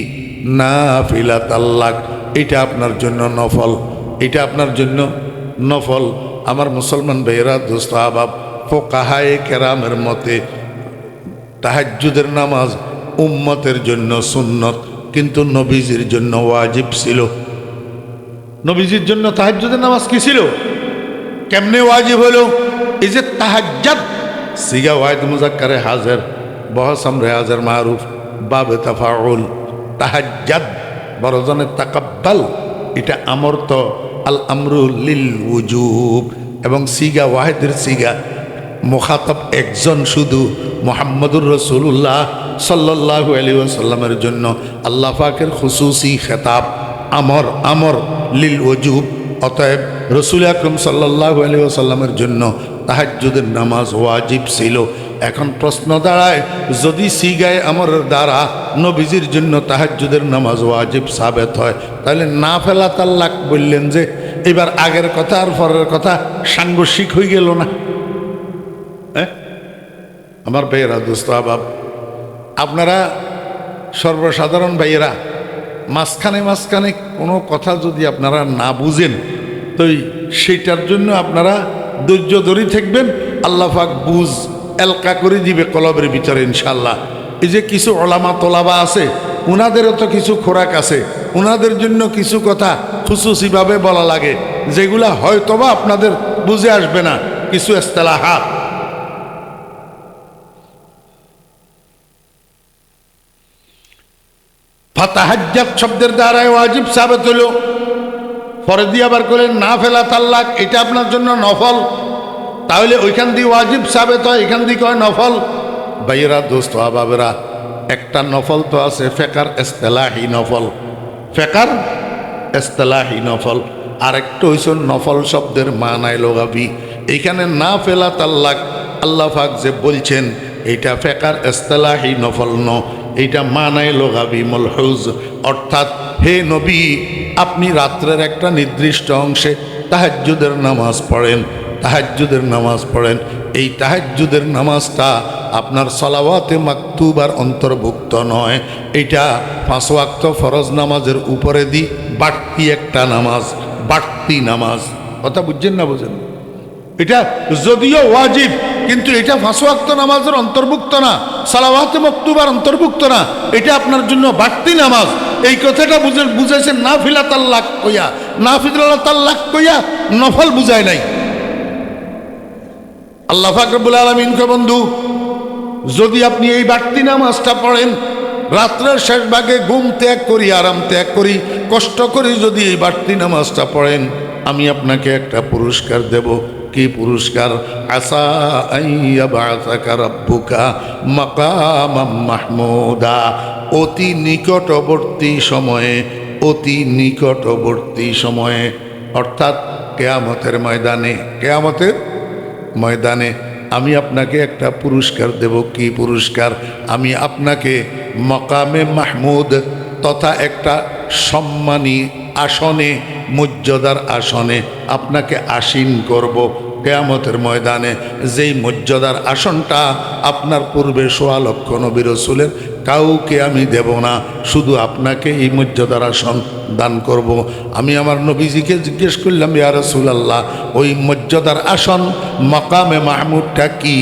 নাফিলাতাল লাক, এটা আপনার জন্য নফল, এটা আপনার জন্য নফল। আমার মুসলমান ভাইয়েরা দোস্ত আহবাব, ফুকাহায়ে কেরামের মতে তাহাজ্জুদের নামাজ উম্মতের জন্য সুন্নত, কিন্তু নবীজির জন্য ওয়াজিব ছিল। নবীজির জন্য তাহাজ্জুদের নামাজ কি ছিল? কেমনে ওয়াজিব হলো? এই যে তাহাজ্জুদ সিগা ওয়াহিদ মুজাক্কারে হাজির, বহস আমরে হাজির মারুফ, বাবে তাফাউল। তাহাজ্জুদ বড়জনে তাকাব্বাল, এটা আমর তো আল আমরু লিল উজুব, এবং সিগা ওয়াহিদের সিগা মুখাতাব একজন শুধু মুহাম্মদুর রাসূলুল্লাহ সাল্লাল্লাহু আলাইহি ওয়াসাল্লামের জন্য আল্লাহ পাকের খুসুসি খেতাব আমর, আমর লিল ওজুব। অতএব রসুল আকরম সাল্লাল্লাহু আলাইহি ওয়াসাল্লামের জন্য তাহাজ্জুদের নামাজ ওয়াজিব ছিল। এখন প্রশ্ন দাঁড়ায়, যদি সিগায় আমরের দ্বারা নবীজির জন্য তাহাজ্জুদের নামাজ ওয়াজিব সাবেত হয়, তাহলে নাফিলাতাল লাক বললেন যে এবার আগের কথা আর পরের কথা সাংঘর্ষিক হয়ে গেল না? আমার ভাইয়েরা দোস্ত আহবাব, আপনারা সর্বসাধারণ ভাইয়েরা মাঝখানে মাঝখানে কোনো কথা যদি আপনারা না বুঝেন তো সেইটার জন্য আপনারা ধৈর্য ধরে থাকবেন, আল্লাহ পাক বুঝ এলকা করে দিবে কলবের ভিতরে ইনশাল্লাহ। এই যে কিছু ওলামা তোলাবা আছে, উনাদেরও তো কিছু খোরাক আছে, উনাদের জন্য কিছু কথা খুসুসিভাবে বলা লাগে যেগুলা হয়তোবা আপনাদের বুঝে আসবে না, কিছু ইস্তেলাহাত। ফাতাহাজ্জাদ শব্দের দ্বারাই ওয়াজিব সাবেত হলো, পরে দিয়ে আবার করলেন নাফিলাতাল লাক, এটা আপনার জন্য নফল। তাহলে ওইখান দিয়ে ওয়াজিব সাবেত হয়, এখান দিয়ে কয় নফল। ভাইয়েরা দোস্ত আহবাবেরা, একটা নফল তো আছে ফেকার ইস্তেলাহি নফল, ফেকার ইস্তেলাহি নফল, আর একটা হইছে নফল শব্দের মানায় লোগাবি। এইখানে নাফিলাতাল লাক আল্লাহ পাক যে বলছেন এটা ফেকার ইস্তেলাহি নফল ন, এইটা মানায় লোগাবি মলহুজ। অর্থাৎ হে নবী, আপনি রাত্রের একটা নির্দিষ্ট অংশে তাহাজ্জুদের নামাজ পড়েন, তাহাজ্জুদের নামাজ পড়েন। এই তাহাজ্জুদের নামাজটা আপনার সালাওয়াতে মাকতুবার অন্তর্ভুক্ত নয়। এটা 5 ওয়াক্ত ফরজ নামাজের উপরে দি বাড়তি একটা নামাজ, বাড়তি নামাজ। কথা বুঝছেন না বুঝেন? এটা যদিও ওয়াজিব, কিন্তু এটা 5 ওয়াক্ত নামাজের অন্তর্ভুক্ত না, সালাওয়াতে মাকতুবার অন্তর্ভুক্ত না। এটা আপনার জন্য বাড়তি নামাজ। এই কথাটা বুঝাইছেন নাফিলা তাল্লাক কইয়া, নাফিলা তাল্লাক কইয়া নফল বুঝায় নাই। আল্লাহ পাক রব্বুল আলামিন কে বন্ধু, যদি আপনি এই বাড়তি নামাজটা পড়েন, রাত্রের শেষ ভাগে ঘুম ত্যাগ করি, আরাম ত্যাগ করি, কষ্ট করি যদি এই বাড়তি নামাজটা পড়েন, আমি আপনাকে একটা পুরস্কার দেব। কি পুরস্কার? আসা আইয়া বাসাকা রাব্বুকা মাকামাম মাহমুদা। অতি নিকটবর্তী সময়ে, অতি নিকটবর্তী সময়ে, অর্থাৎ কিয়ামতের ময়দানে, কিয়ামতের ময়দানে আমি আপনাকে একটা পুরস্কার দেব। কি পুরস্কার? আমি আপনাকে মকামে মাহমুদ তথা একটা সম্মানী আসনে, মর্যাদার আসনে আপনাকে আসীন করব কিয়ামতের ময়দানে। যেই মর্যাদার আসনটা আপনার পূর্বে 1.25 লক্ষ নবী রাসূলের কাউকে আমি দেব না, শুধু আপনাকে এই মর্যাদার আসন দান করব। আমি আমার নবীজিকে জিজ্ঞেস করলাম, ইয়া রাসূলুল্লাহ, ওই মর্যাদার আসন মাকামে মাহমুদটা কি?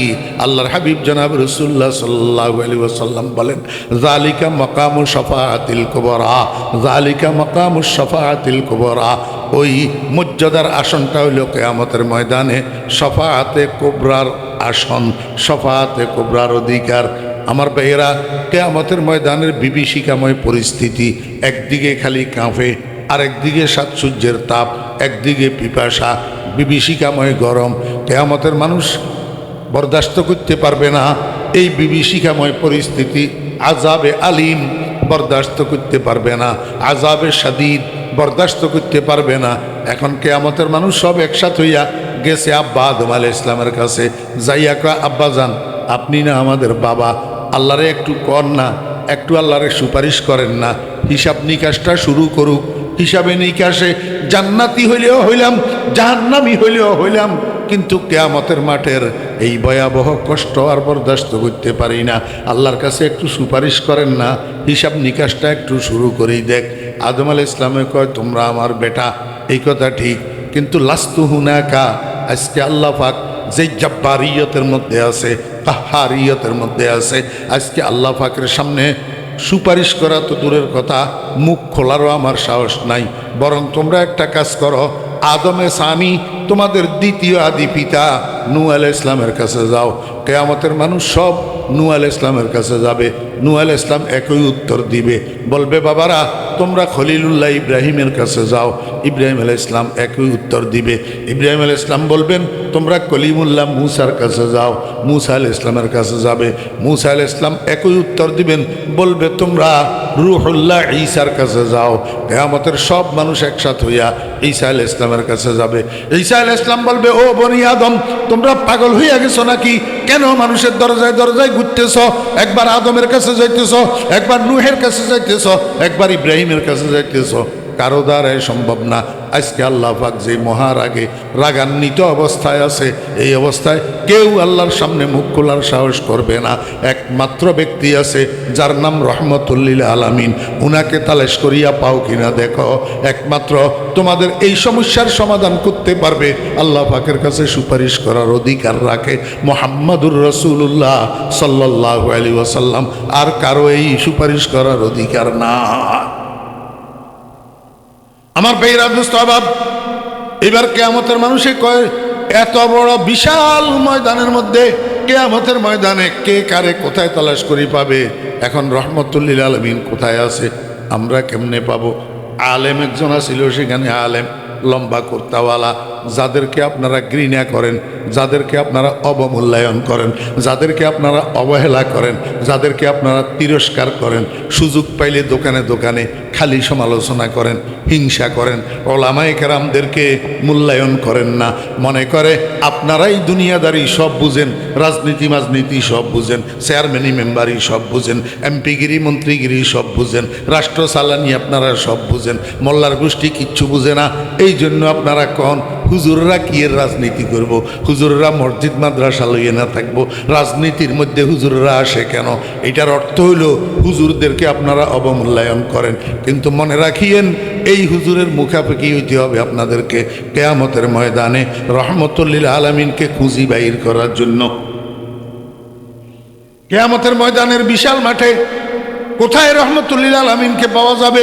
আল্লাহর হাবিব জনাব রাসূলুল্লাহ সাল্লাল্লাহু আলাইহি ওয়াসাল্লাম বলেন, যালিকা মাকামু শাফাআতিল কুবরা, যালিকা মাকামু শাফাআতিল কুবরা। ওই মর্যাদার আসনটা হইল কিয়ামতের ময়দানে শাফাআতে কুবরার আসন, শাফাআতে কুবরার অধিকার। আমার ভাইয়েরা, কিয়ামতের ময়দানের বিভীষিকাময় পরিস্থিতি, একদিকে খালি কাঁপে, আরেকদিকে সাতসূর্যের তাপ, একদিকে পিপাসা, বিভীষিকাময় গরম। কিয়ামতের মানুষ বরদাস্ত করতে পারবে না এই বিভীষিকাময় পরিস্থিতি। আযাবে আলিম বরদাস্ত করতে পারবে না, আযাবে শাদীদ বরদাস্ত করতে পারবে না। এখন কিয়ামতের মানুষ সব একসাথে হইয়া গেছে আব্বা আদম আলাইহিস সালামের কাছে, যাইয়া কয়, আব্বা যান, আপনি না আমাদের বাবা, আল্লাহরে একটু কর না, একটু আল্লাহরে সুপারিশ করেন না, হিসাব নিকাশটা শুরু করুক। হিসাবে নিকাশে জান্নাতি হইলেও হইলাম, জাহান্নামি হইলেও হইলাম, কিন্তু কিয়ামতের মাঠের এই ভয়াবহ কষ্ট আর বরদাস্ত করতে পারি না, আল্লাহর কাছে একটু সুপারিশ করেন না, হিসাব নিকাশটা একটু শুরু করেই দেখ। আদম আলাইহিস সালামে কয়, তোমরা আমার বেটা, এই কথা ঠিক, কিন্তু লাস্তু হুনাকা। আজকে আল্লাহ পাক যে জব্বারিয়তের মধ্যে আছে, কাহারিয়তের মধ্যে আছে, আজকে আল্লাহ পাকের সামনে সুপারিশ করা তো দূরের কথা, মুখ খোলারও আমার সাহস নাই। বরং তোমরা একটা কাজ করো, আদমে সানি তোমাদের দ্বিতীয় আদি পিতা নূহ আলাইহিস সালামের কাছে যাও। কিয়ামতের মানুষ সব নূহ আলাইহিস সালামের কাছে যাবে। নূহ আলাইহিস সালাম একই উত্তর দিবে, বলবে, বাবারা তোমরা খলিলুল্লাহ ইব্রাহিমের কাছে যাও। ইব্রাহিম আলাইহিস সালাম একই উত্তর দিবে। ইব্রাহিম আলাইহিস সালাম বলবেন, তোমরা কলিমুল্লাহ মূসার কাছে যাও। মূসা আলাইহিস সালামের কাছে যাবে। মূসা আলাইহিস সালাম একই উত্তর দিবেন, বলবে, তোমরা রূহুল্লাহ ঈসার কাছে যাও। কিয়ামতের সব মানুষ একসাথে হইয়া ঈসা আলাইহিস সালামের কাছে যাবে। ঈসা আলাইহিস সালাম বলবে, ও বনি আদম, তোমরা পাগল হইয়া গেছো নাকি? কেন মানুষের দরজায় দরজায় ঘুরতেছ? একবার আদমের কাছে যাইতেছ, একবার নূহের কাছে যাইতেছ, একবার ইব্রাহিমের কাছে যাইতেছ, কারো দ্বারাই সম্ভব না। আজকে আল্লাহ পাক যে মহারাগে রাগান্বিত অবস্থায় আছে, এই অবস্থায় কেউ আল্লাহর সামনে মুখ খোলার সাহস করবে না। একমাত্র ব্যক্তি আছে যার নাম রহমতুল্লিল আলামিন, উনাকে তালাশ করিয়া পাও কিনা দেখো। একমাত্র তোমাদের এই সমস্যার সমাধান করতে পারবে, আল্লাহ পাকের কাছে সুপারিশ করার অধিকার রাখে মুহাম্মাদুর রাসূলুল্লাহ সাল্লাল্লাহু আলাইহি ওয়াসাল্লাম। আর কারো এই সুপারিশ করার অধিকার না। আমার ভাইরা দোস্ত আবাব, এবার কিয়ামতের মানুষে কয়, এত বড় বিশাল ময়দানের মধ্যে, কিয়ামতের ময়দানে কে কারে কোথায় তালাশ করি পাবে? এখন রহমতুল্লিল আলামিন কোথায় আছে, আমরা কেমনে পাবো? আলেম একজন ছিল সেখানে, আলেম লম্বা কুর্তাওয়ালা, যাদেরকে আপনারা ঘৃণা করেন, যাদেরকে আপনারা অবমূল্যায়ন করেন, যাদেরকে আপনারা অবহেলা করেন, যাদেরকে আপনারা তিরস্কার করেন, সুযোগ পাইলে দোকানে দোকানে খালি সমালোচনা করেন, হিংসা করেন, ওলামায়ে কেরামদেরকে মূল্যায়ন করেন না, মনে করে আপনারাই দুনিয়াদারি সব বুঝেন, রাজনীতি মাজনীতি সব বুঝেন, চেয়ারম্যানি মেম্বারই সব বুঝেন, এমপিগিরি মন্ত্রীগিরি সব বুঝেন, রাষ্ট্র চালানি আপনারা সব বুঝেন, মোল্লার গোষ্ঠী কিচ্ছু বুঝে না। এই জন্য আপনারা কন হুজুররা কি এর রাজনীতি করব? হুজুররা মসজিদ মাদ্রাসা লইয়ে না থাকবো, রাজনীতির মধ্যে হুজুররা আসে কেন? এটার অর্থ হইল হুজুরদেরকে আপনারা অবমূল্যায়ন করেন। কিন্তু মনে রাখিয়েন, এই হুজুরের মুখাপেক্ষি হইতে হবে আপনাদেরকে কিয়ামতের ময়দানে রহমতুল লিল আলামিনকে খুঁজি বাইর করার জন্য। কিয়ামতের ময়দানের বিশাল মাঠে কোথায় রহমতুল লিল আলামিনকে পাওয়া যাবে,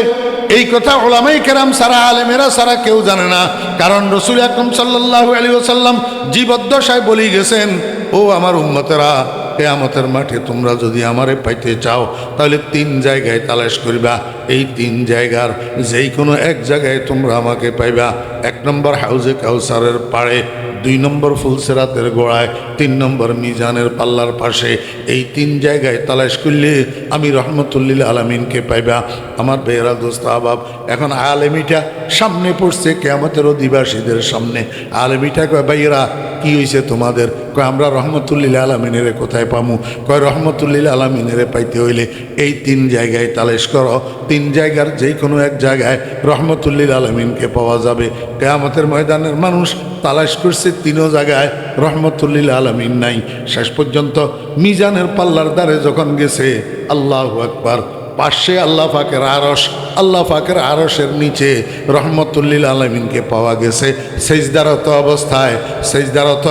এই কথা উলামায়ে কেরাম সারা, আলেমেরা সারা কেউ জানে না। কারণ রাসূল আকরাম সাল্লাল্লাহু আলাইহি ওয়াসাল্লাম জীবদ্দশায় বলে গেছেন, ও আমার উম্মতেরা, কিয়ামতের মাঠে তোমরা যদি আমারে পাইতে চাও তাহলে 3 জায়গায় তালাশ করিবা। এই 3 জায়গার যেই কোনো এক জায়গায় তোমরা আমাকে পাইবা। 1 নম্বর হাউজে কাউসারের পাড়ে, 2 নম্বর ফুলসেরাতের গোড়ায়, 3 নম্বর মিজানের পাল্লার পাশে। এই 3 জায়গায় তালাশ করলে আমি রহমতুল লিল আলামিনকে পাইবা। আমার বেহরা দোস্ত আহবাব, এখন আলেমিটা সামনে পড়ছে কিয়ামতের অধিবাসীদের সামনে। আলেমিটা কয়, ভাইয়েরা কি হয়েছে তোমাদের? কয়, আমরা রহমতুল লিল আলামিনের কোথায় পামু? কয়, রহমতুল লিল আলামিনের পাইতে হইলে এই 3 জায়গায় তালাশ করো। 3 জায়গার যে কোনো এক জায়গায় রহমতুল লিল আলামিনকে পাওয়া যাবে। কিয়ামতের ময়দানের মানুষ তালাশ করছে 3 জায়গায়, রহমতুল লিল আলামিন নাই। শেষ পর্যন্ত মিজানের পাল্লার দ্বারে যখন গেছে, আল্লাহু আকবার, পাশে আল্লাহ পাকের আরশ, আল্লাহ পাকের আরশের নিচে রহমতুল লিল আলামিনকে পাওয়া গেছে। সেজদারত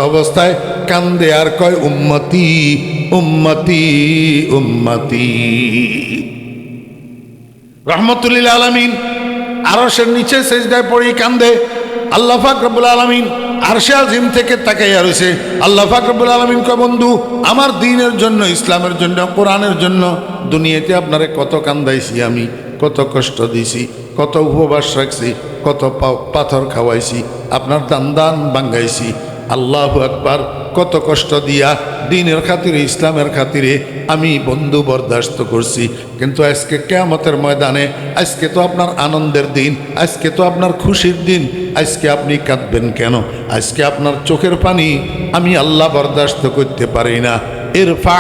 অবস্থায় কান্দে আর কয়, উম্মতি উম্মতি উম্মতি। রহমতুল লিল আলামিন আরশের নিচে সেজদায় পড়ে কান্দে। আল্লাহ পাক রব্বুল আলামিন আরশে আজিম থেকে তাকাইয়া রয়েছে। আল্লাহ পাক রব্বুল আলামিন কয়, বন্ধু, আমার দ্বীনের জন্য, ইসলামের জন্য, কোরআনের জন্য দুনিয়াতে আপনারে কত কান্দাইছি আমি, কত কষ্ট দিছি, কত উপবাস রাখছি, কত পাথর খাওয়াইছি, আপনার দান ভাঙ্গাইছি। আল্লাহু আকবার, কত কষ্ট দিয়া দ্বীনের খাতিরে, ইসলামের খাতিরে আমি বন্ধু বরদাস্ত করছি। কিন্তু আজকে কিয়ামতের ময়দানে, আজকে তো আপনার আনন্দের দিন, আজকে তো আপনার খুশির দিন, আজকে আপনি কাঁদবেন কেন? আজকে আপনার চোখের পানি আমি আল্লাহ বরদাস্ত করতে পারি না। ইরফা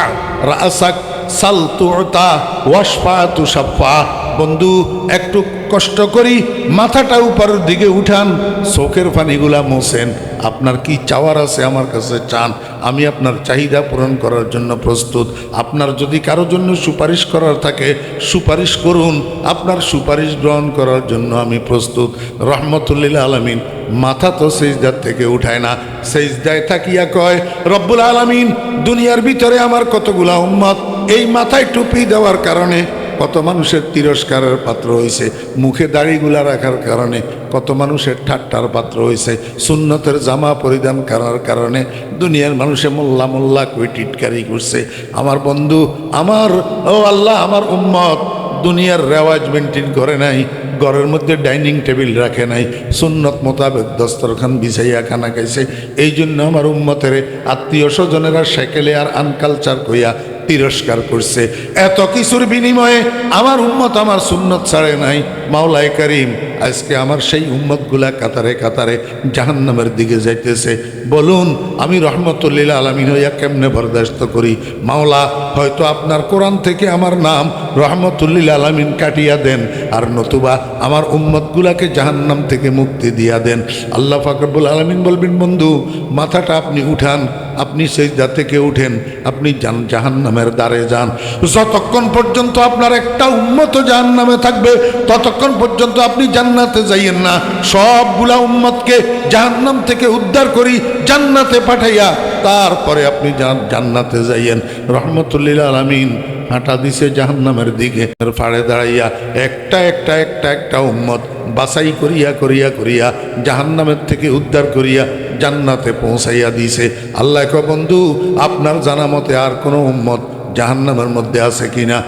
রাসাক সাল তুতা ওয়াশফা তুশাফা। বন্ধু, একটু কষ্ট করি মাথাটা উপরের দিকে উঠান, চোখের পানিগুলা মোছেন। আপনার কি চাওয়ার আছে আমার কাছে চান, আমি আপনার চাহিদা পূরণ করার জন্য প্রস্তুত। আপনার যদি কারোর জন্য সুপারিশ করার থাকে, সুপারিশ করুন, আপনার সুপারিশ গ্রহণ করার জন্য আমি প্রস্তুত। রহমতুল লিল আলামিন মাথা তো সেজদার থেকে উঠায় না, সেজদায় থাকিয়া কয়, রব্বুল আলামিন, দুনিয়ার ভিতরে আমার কতগুলা উম্মত এই মাথায় টুপি দেওয়ার কারণে কত মানুষের তিরস্কারের পাত্র হয়েছে, মুখে দাড়িগুলা রাখার কারণে কত মানুষের ঠাট্টার পাত্র হয়েছে, সুন্নতের জামা পরিধান করার কারণে দুনিয়ার মানুষে মোল্লা মোল্লা কই টিটকারি করছে। আমার বন্ধু, আমার ও আল্লাহ, আমার উম্মত দুনিয়ার রেওয়াজ মেনটেন করে নাই, ঘরের মধ্যে ডাইনিং টেবিল রাখে নাই, সুন্নত মোতাবেক দস্তরখান বিছাইয়া খানা খাইছে। এই জন্য আমার উম্মতের আত্মীয় স্বজনেরা সেকেলে আর আনকালচার কইয়া তিরস্কার করছে। এত কিছুর বিনিময়ে আমার উম্মত আমার সুন্নত ছাড়ে নাই। মাওলাই করিম আজকে আমার সেই উম্মতগুলা কাতারে কাতারে জাহান্নামের দিকে যাইতেছে। বলুন, আমি রহমতুল লিল আলামিন হইয়া কেমনে বরদাস্ত করি? মাওলা, হয়তো আপনার কোরআন থেকে আমার নাম রহমতুল লিল আলামিন কাটিয়া দেন, আর নতুবা আমার উম্মতগুলাকে জাহান্নাম থেকে মুক্তি দিয়া দেন। আল্লাহ পাক রব্বুল আলামিন বলবেন, বন্ধু, মাথাটা আপনি উঠান, আপনি সেজদা থেকে উঠেন, আপনি জাহান্নামের দ্বারে যান। যতক্ষণ পর্যন্ত আপনার একটা উম্মত জাহান্নামে থাকবে, ততক্ষণ পর্যন্ত আপনি জান্নাতে যাইয়েন না। সবগুলা উম্মতকে জাহান্নাম থেকে উদ্ধার করি জান্নাতে পাঠাইয়া তারপরে আপনি জান্নাতে যাইয়েন। রহমতুল লিল আলামিন হাঁটা দিছে জাহান্নামের দিকে, ফাড়ে দাঁড়াইয়া একটা একটা একটা একটা উম্মত বাছাই করিয়া করিয়া করিয়া জাহান্নামের থেকে উদ্ধার করিয়া জান্নাতে পৌঁছাইয়া দিছে। আল্লাহ কয়, বন্ধু, আপনার জানা মতে আর কোনো উম্মত জাহান্নামের মধ্যে আছে কিনা?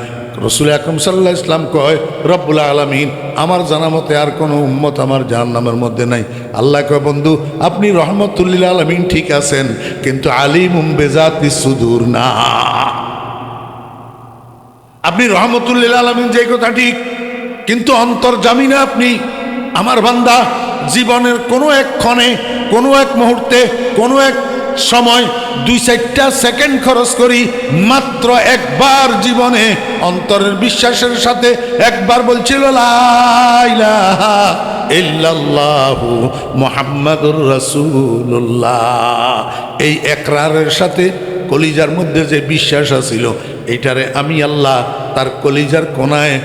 রাসূল আকরাম সাল্লাল্লাহু আলাইহি ওয়াসাল্লাম কয়, রব্বুল আলামিন, আমার জানা মতে আর কোনো উম্মত আমার জাহান্নামের মধ্যে নাই। আল্লাহ কয়, বন্ধু, আপনি রহমতুল লিল আলামিন ঠিক আছেন, কিন্তু আলিমুম বিজাতিস সুদূর না। আপনি রহমতুল লিল আলামিন যে কথা ঠিক, কিন্তু অন্তর্জামী না আপনি। আমার বান্দা জীবনের কোনো এক ক্ষণে, কোনো এক মুহূর্তে, কোনো এক সময় 2-4টা সেকেন্ড খরচ করি মাত্র একবার জীবনে অন্তরের বিশ্বাসের সাথে একবার বলছিল লা ইলাহা ইল্লাল্লাহু মুহাম্মাদুর রাসূলুল্লাহ। এই একরারের সাথে কলিজার মধ্যে যে বিশ্বাস আছিল, এইটারে আমি আল্লাহ তার কলিজার কোনায়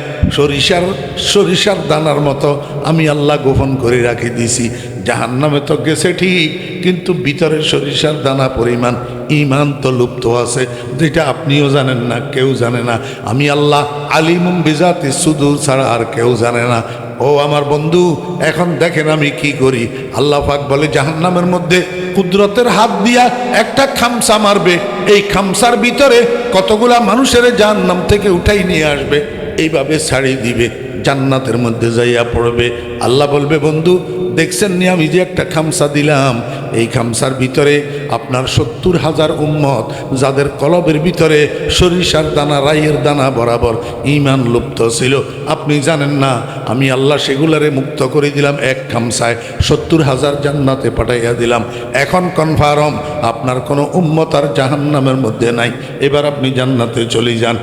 সরিষার দানার মতো আমি আল্লাহ গোপন করে রাখি দিছি। জাহান্নামে তো গেছে ঠিক, কিন্তু ভিতরে সরিষার দানা পরিমাণ ঈমান তো লুপ্ত আছে, যেটা আপনিও জানেন না, কেউ জানে না। আমি আল্লাহ আলিমুম বিজাতি সুদূর ছাড়া আর কেউ জানে না। ও আমার বন্ধু, এখন দেখেন আমি কি করি। আল্লাহ পাক বলে জাহান্নামের মধ্যে কুদরতের হাত দিয়া একটা খামসা মারবে, এই খামসার ভিতরে কতগুলা মানুষের জাহান্নাম থেকে উঠাই নিয়ে আসবে, এইভাবে ছাড়িয়ে দিবে, জান্নাতের মধ্যে যাইয়া পড়বে। আল্লাহ বলবে বন্ধু দেখছেন নি আমি যে একটা খামসা দিলাম, এই খামসার ভিতরে আপনার 70,000 উম্মত, যাদের কলবের ভিতরে সরিষার দানা রাইয়ের দানা বরাবর ঈমান লুপ্ত ছিল, আপনি জানেন না আমি আল্লাহ সেগুলারে মুক্ত করে দিলাম এক খামসায়, 70,000 জান্নাতে পাঠাইয়া দিলাম। এখন কনফার্ম আপনার কোনো উম্মত আর জাহান্নামের মধ্যে নাই, এবার আপনি জান্নাতে চলে যান।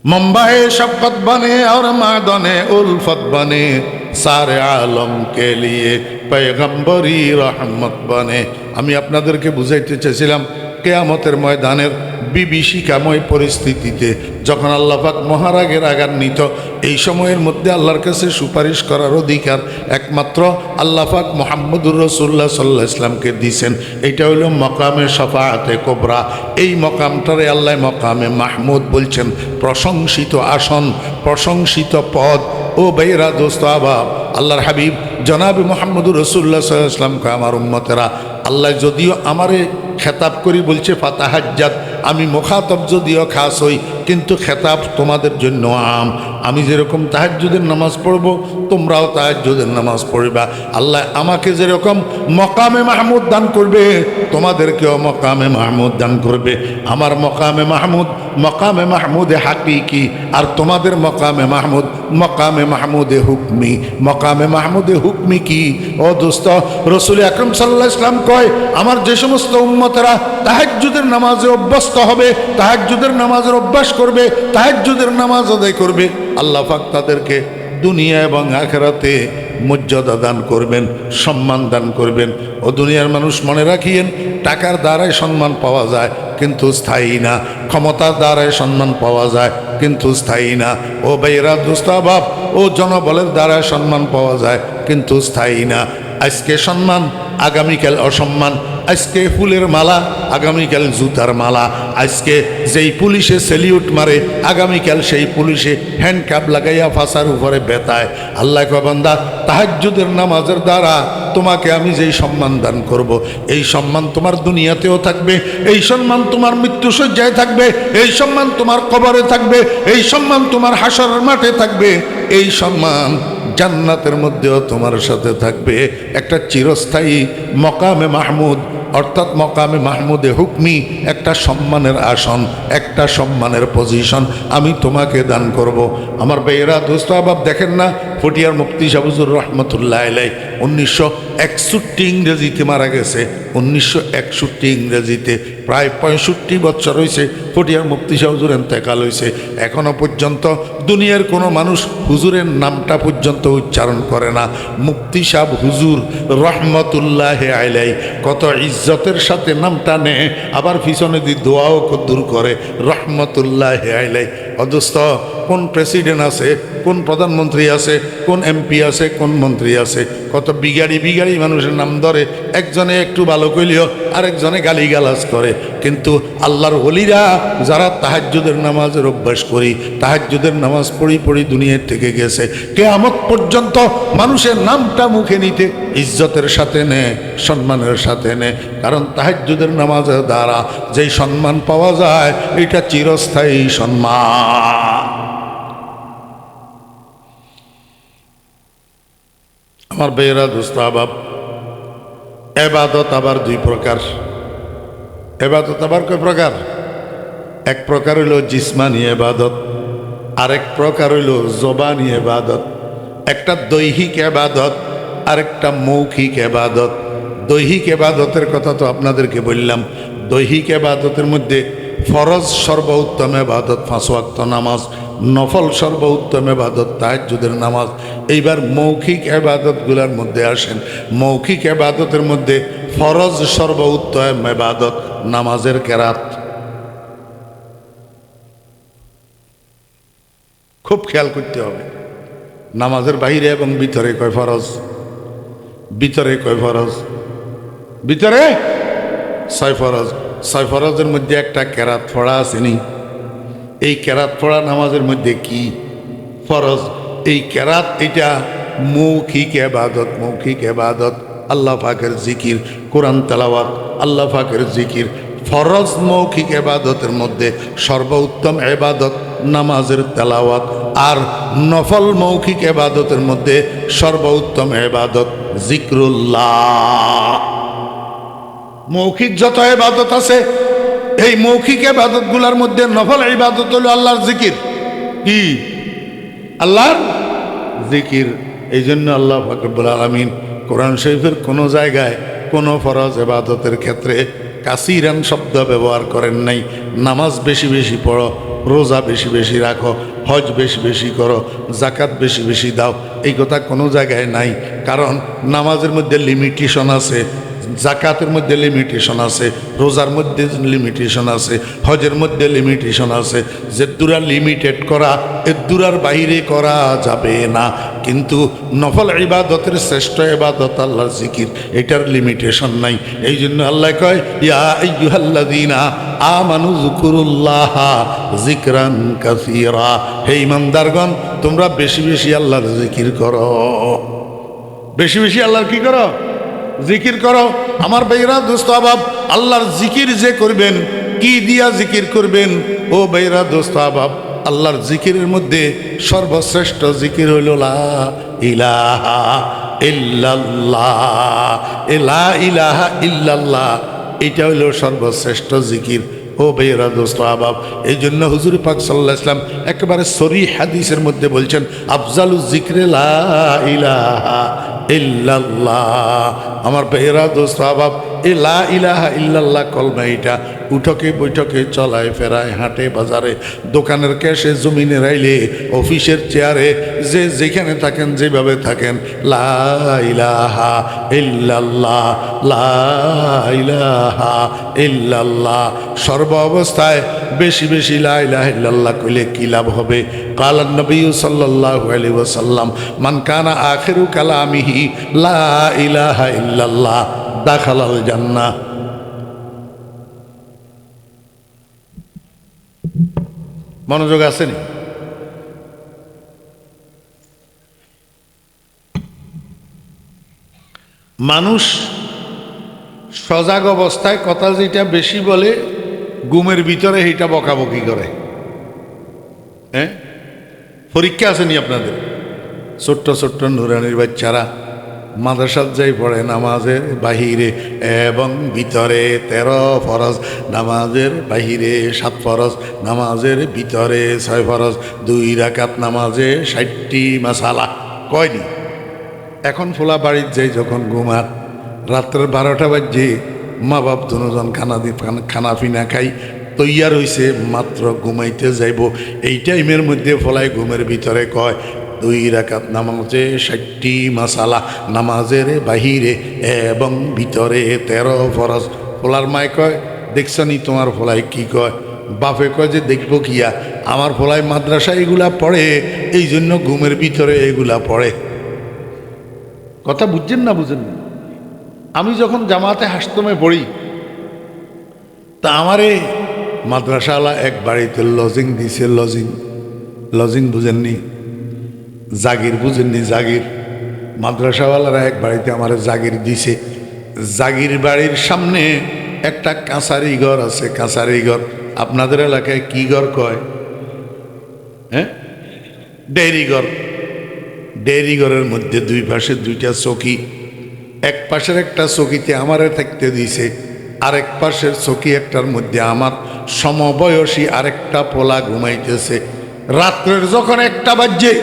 मुंबई शफकत बने और मैदाने उल्फत बने, सारे आलम के लिए पैगम्बरी रहमत बने। আমি আপনাদেরকে বুঝাইতে চেয়েছিলাম কিয়ামতের ময়দানের বিভীষিকাময় পরিস্থিতিতে যখন আল্লাহ পাক মহারাগের রাগান্বিত, এই সময়ের মধ্যে আল্লাহর কাছে সুপারিশ করার অধিকার একমাত্র আল্লাহ পাক মুহাম্মদুর রাসূলুল্লাহ সাল্লাল্লাহু আলাইহি ওয়াসাল্লামকে দিয়েছেন। এটা হলো মকামে শাফাআতে কুবরা। এই মকামটারে আল্লাহ মকামে মাহমুদ বলছেন, প্রশংসিত আসন, প্রশংসিত পদ। ও ভাইরা দোস্ত আবাব, আল্লাহর হাবিব জনাবে মুহাম্মদুর রাসূলুল্লাহ সাল্লাল্লাহু আলাইহি ওয়াসাল্লামকে আমার উম্মতেরা আল্লাহ যদিও আমারে খেতাব করি বলছে ফাতাহাজ্জাত, আমি মুখাতব যদিও খাস হই, কিন্তু খেতাব তোমাদের জন্য আম। আমি যেরকম তাহাজ্জুদের নামাজ পড়ব, তোমরাও তাহাজ্জুদের নামাজ পড়বা। আল্লাহ আমাকে যেরকম মকামে মাহমুদ দান করবে, তোমাদেরকেও মকামে মাহমুদ দান করবে। আমার মকামে মাহমুদ মকামে মাহমুদে হাকিকি, আর তোমাদের মকামে মাহমুদ মকামে মাহমুদে হুকমি। মকামে মাহমুদে হুকমি কি? ও দোস্ত, রসুল আকরাম সাল্লাল্লাহু আলাইহি ওয়াসাল্লাম কয় আমার যে সমস্ত উম্মতেরা তাহাজ্জুদের নামাজে অভ্যস্ত হবে, তাহাজ্জুদের নামাজের অভ্যাস করবে, তাহাজ্জুদের নামাজ আদায় করবে, আল্লাহ পাক তাদেরকে দুনিয়া এবং আখিরাতে মর্যাদা দান করবেন, সম্মান দান করবেন। ও দুনিয়ার মানুষ মনে রাখিয়েন, টাকার দ্বারায় সম্মান পাওয়া যায় কিন্তু স্থায়ী না, ক্ষমতার দ্বারায় সম্মান পাওয়া যায় কিন্তু স্থায়ী না। ও ভাইয়েরা দোস্ত আবাব, ও জনবলের দ্বারায় সম্মান পাওয়া যায় কিন্তু স্থায়ী না। আজকে সম্মান, আগামীকাল অসম্মান। আজকে ফুলের মালা, আগামীকাল জুতার মালা। আজকে যেই পুলিশে সেলিউট মারে, আগামীকাল সেই পুলিশে হ্যান্ডকাপ লাগাইয়া ফাঁসার উপরে বেতায়। আল্লাহ কয় বান্দা, তাহাজ্জুদের নামাজের দ্বারা তোমাকে আমি যেই সম্মান দান করব, এই সম্মান তোমার দুনিয়াতেও থাকবে, এই সম্মান তোমার মৃত্যুশয্যায় থাকবে, এই সম্মান তোমার কবরে থাকবে, এই সম্মান তোমার হাসরের মাঠে থাকবে, এই সম্মান জান্নাতের মধ্যেও তোমার সাথে থাকবে। একটা চিরস্থায়ী মকামে মাহমুদ, অর্থাৎ মকামে মাহমুদে হুকমি, একটা সম্মানের আসন, একটা সম্মানের পজিশন আমি তোমাকে দান করব। আমার ভাইয়েরা দোস্ত আবাব, দেখেন না ফটিয়ার মুফতি শাহ হুজুর রহমতুল্লাহ আলাইহি 1961 ইংরেজিতে মারা গেছে। 1961 ইংরেজিতে, প্রায় 65 বছর হয়েছে ফটিয়ার মুফতি শাহ হুজুর ইন্তেকাল হয়েছে। এখনো পর্যন্ত দুনিয়ার কোনো মানুষ হুজুরের নামটা পর্যন্ত উচ্চারণ করে না। মুফতি সাহেব হুজুর রহমতুল্লাহ আলাইহি কত ইজ্জতের সাথে নামটা নেয়, আবার পিছনে দিয়ে দোয়াও কদ্দুর করে রহমতুল্লাহ আলাইহি। অদস্ত কোন প্রেসিডেন্ট আছে, কোন প্রধানমন্ত্রী আছে, কোন এমপি আছে, কোন মন্ত্রী আছে, কত বিগাড়ি বিগাড়ি মানুষের নাম ধরে, একজনে একটু ভালো কইলেও আরেকজনে গালিগালাজ করে। কিন্তু আল্লাহর ওলিরা যারা তাহাজ্জুদের নামাজের অভ্যাস করি, তাহাজ্জুদের নামাজ পড়ি পড়ি দুনিয়ার থেকে গেছে, কিয়ামত পর্যন্ত মানুষের নামটা মুখে নিতে ইজ্জতের সাথে নেয়, সম্মানের সাথে নেয়। কারণ তাহাজ্জুদের নামাজের দ্বারা যেই সম্মান পাওয়া যায়, এটা চিরস্থায়ী সম্মান। আমার বেয়েরা দোস্ত আবাব, এবাদত আবার দুই প্রকার। এবাদত আবার কয় প্রকার? এক প্রকার হইল জিসমানি এবাদত, আরেক প্রকার হইল জবানি এবাদত। একটা দৈহিক এবাদত, আরেকটা মৌখিক এবাদত। দৈহিক এবাদতের কথা তো আপনাদেরকে বললাম। দৈহিক এবাদতের মধ্যে ফরজ সর্বোত্তম এবাদত 5 ওয়াক্ত নামাজ, নফল সর্বোত্তম এবাদত তাহাজ্জুদের নামাজ। এইবার মৌখিক এবাদতগুলোর মধ্যে আসেন। মৌখিক এবাদতের মধ্যে ফরজ সর্বোত্তম এবাদত নামাজের কেরাত। খুব খেয়াল করতে হবে। নামাজের বাহিরে এবং ভিতরে কয় ফরজ, ভিতরে কয় ফরজ, ভিতরে 6 ফরজ। 6 ফরজের মধ্যে একটা কেরাত পড়া আসেনি। এই কেরাত পড়া নামাজের মধ্যে কি ফরজ? এই কেরাত এটা মৌখিক এবাদত। মৌখিক এবাদত আল্লাহ পাকের জিকির, কোরআন তেলাওয়াত, আল্লাহ পাকের জিকির। ফরজ মৌখিক এবাদতের মধ্যে সর্বোত্তম এবাদত নামাজের তেলাওয়াত, আর নফল মৌখিক এবাদতের মধ্যে সর্বোত্তম এবাদত জিক্রুল্লাহ। মৌখিক যত এবাদত আছে, এই মৌখিক এবাদতগুলোর মধ্যে নফল ইবাদত হলো আল্লাহর জিকির। কি? আল্লাহর জিকির। এই জন্য আল্লাহ পাক রব্বুল আলামিন কোরআন শরীফের কোনো জায়গায় কোনো ফরজ এবাদতের ক্ষেত্রে কাসিরান শব্দ ব্যবহার করেন নাই। নামাজ বেশি বেশি পড়ো, রোজা বেশি বেশি রাখো, হজ বেশি বেশি করো, জাকাত বেশি বেশি দাও, এই কথা কোনো জায়গায় নাই। কারণ নামাজের মধ্যে লিমিটেশন আছে, জাকাতের মধ্যে লিমিটেশন আছে, রোজার মধ্যে লিমিটেশন আছে, হজের মধ্যে লিমিটেশন আছে। যে দুরা লিমিটেড করা, এর দুরার বাইরে করা যাবে না। কিন্তু নফল ইবাদতের শ্রেষ্ঠ ইবাদত আল্লাহর জিকির, এটার লিমিটেশন নাই। এই জন্য আল্লাহ কয়, ইয়া আইয়ুহাল্লাযীনা আমানু যকুরুল্লাহ যিকরান কাসীরা। হে ঈমানদারগণ, তোমরা বেশি বেশি আল্লাহর জিকির করো। বেশি বেশি আল্লাহর কি করো? জিকির করো। আমার ভাইরা দোস্ত আবাব, আল্লাহর জিকির যে করবেন, কি দিয়া জিকির করবেন? ও ভাইরা দোস্ত আবাব, আল্লাহর জিকিরের মধ্যে সর্বশ্রেষ্ঠ জিকির হইল লা ইলাহা ইল্লাল্লাহ। লা ইলাহা ইল্লাল্লাহ, এটা হইল সর্বশ্রেষ্ঠ জিকির। ও ভাইরা দোস্ত আবাব, এই জন্য হুজুর পাক সাল্লাল্লাহু আলাইহি ওয়াসাল্লাম একেবারে সরিহ হাদিসের মধ্যে বলছেন, আফজালু যিকরি লা ইলাহা ইল্লাল্লাহ। আমার ভাইরা দোস্ত আবাব, এই লা ইলাহা ইল্লাল্লাহ কলমা এটা উঠকে বৈঠকে, চলায় ফেরায়, হাটে বাজারে, দোকানের ক্যাশে, জমিনে রাইলে, অফিসের চেয়ারে, যে যেখানে থাকেন, যেভাবে থাকেন, লা ইলাহা ইল্লাল্লাহ, লা ইলাহা ইল্লাল্লাহ। সর্ব অবস্থায় বেশি বেশি লা ইলাহা ইল্লাল্লাহ কইলে কি লাভ হবে? কালান নবী সাল্লাল্লাহু আলাইহি ওয়াসাল্লাম, মান কানা আখিরু কালামিহি লা ইলাহা ইল্লাল্লাহ দাখালাল জান্নাহ। মনোযোগ আসেনি? মানুষ সজাগ অবস্থায় কথা যেটা বেশি বলে, ঘুমের ভিতরে এইটা বকাবকি করে। হ্যাঁ, পরীক্ষা আসেনি আপনাদের? ছোট্ট ছোট্ট নুরানির বাচ্চারা মাদ্রাসাত যাই পড়ে, নামাজের বাহিরে এবং ভিতরে 13 ফরজ, নামাজের বাহিরে 7 ফরজ, নামাজের ভিতরে 6 ফরজ, 2 রাকাত নামাজে 60টি মাসালা। কয়নি? এখন ফোলা বাড়ির যাই যখন ঘুমার, রাত্রের 12টা বাজে, মা বাপ দুজন খানা পিনা খাই তৈয়ার হইছে, মাত্র ঘুমাইতে যাইব। এই টাইমের মধ্যে ফলাই ঘুমের ভিতরে কয় 2 রাকাত নামাজে 60টি মাসালা, নামাজের বাহিরে এবং ভিতরে 13 ফরজ। ফোলার মায় কয়, দেখছনি তোমার ফলাই কি কয়? বাপে কয় যে দেখবো কিয়া, আমার ফলাই মাদ্রাসা এগুলা পড়ে, এই জন্য ঘুমের ভিতরে এগুলা পড়ে। কথা বুঝছেন না? বুঝেন না? আমি যখন জামাতে হাসতমে পড়ি, তা আমারে মাদ্রাসাওয়ালা এক বাড়িতে লজিং দিছে। লজিং বুঝেননি? জাগির বুঝেননি? জাগির। মাদ্রাসাওয়ালারা এক বাড়িতে আমার জাগির দিছে। জাগির বাড়ির সামনে একটা কাঁসারি ঘর আছে। কাঁসারি ঘর আপনাদের এলাকায় কি ঘর কয়? হ্যাঁ, ডেয়ারি ঘর। ডেয়ারি ঘরের মধ্যে 2 পাশে 2টা চৌকি। এক পাশের একটা চৌকিতে আমারে থাকতে দিছে, আরেক পাশের চৌকি একটার মধ্যে আমার সমবয়সী আরেকটা পোলা ঘুমাইতেছে। রাত্রের যখন 1টা বাজে,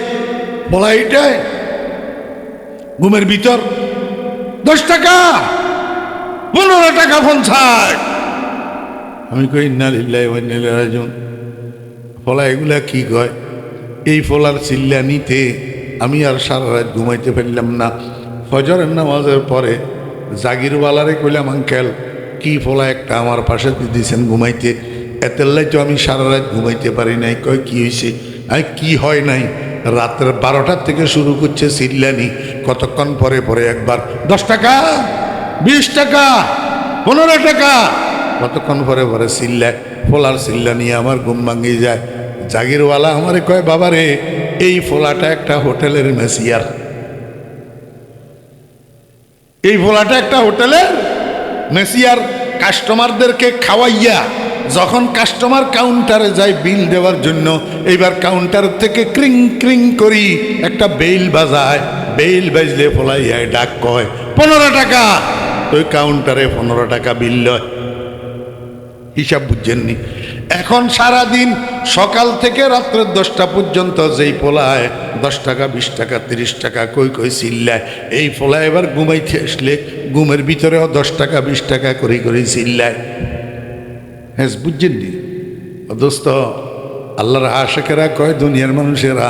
পোলা এইটায় ঘুমের ভিতর 10 টাকা 15 টাকা পঞ্চাশ। আমি কই ইন্না লিল্লাহি ওয়া ইন্না ইলাইহি রাজিউন। ফলা এগুলা কি কয়? এই ফলার চিল্লা নিতে আমি আর সারা রাত ঘুমাইতে পারলাম না। ফজরের নামাজের পরে জাগিরওয়ালারে কইলাম, আঙ্কেল কি ফলা একটা আমার পাশে দিয়েছেন ঘুমাইতে, এতেল্লাই তো আমি সারা রাত ঘুমাইতে পারি নাই। কয় কি হয়েছে? আমি কি হয় নাই, রাতের 12টার থেকে শুরু করছে চিল্লানি, কতক্ষণ পরে পরে একবার 10 টাকা, 20 টাকা, 15 টাকা, কতক্ষণ পরে পরে চিল্লায়। ফোলার চিল্লা নিয়ে আমার ঘুম ভাঙিয়ে যায়। জাগিরওয়ালা আমারে কয়, বাবারে এই ফোলাটা একটা হোটেলের মেসিয়ার, এই ফোলাটা একটা হোটেলের মেসিয়ার। কাস্টমারদেরকে খাওয়াইয়া যখন কাস্টমার কাউন্টারে যায় বিল দেওয়ার জন্য, এইবার কাউন্টার থেকে ক্রিং ক্রিং করি একটা বেল বাজায়, বেল বাজলে ফলাইয়ায় ডাক কয় 15 টাকা। ওই কাউন্টারে 15 টাকা বিল লয়। হিসাব বুঝছেননি? এখন সারাদিন সকাল থেকে রাত্রের 10টা পর্যন্ত যেই পোলায় 10 টাকা, 20 টাকা, 30 টাকা কই কই চিল্লায়, এই পোলায় এবার ঘুমাইতে আসলে ঘুমের ভিতরেও 10 টাকা 20 টাকা করে করে চিল্লায়। হ্যাঁ, বুঝছেননি? দোস্ত, আল্লাহর আশেকেরা কয়, দুনিয়ার মানুষেরা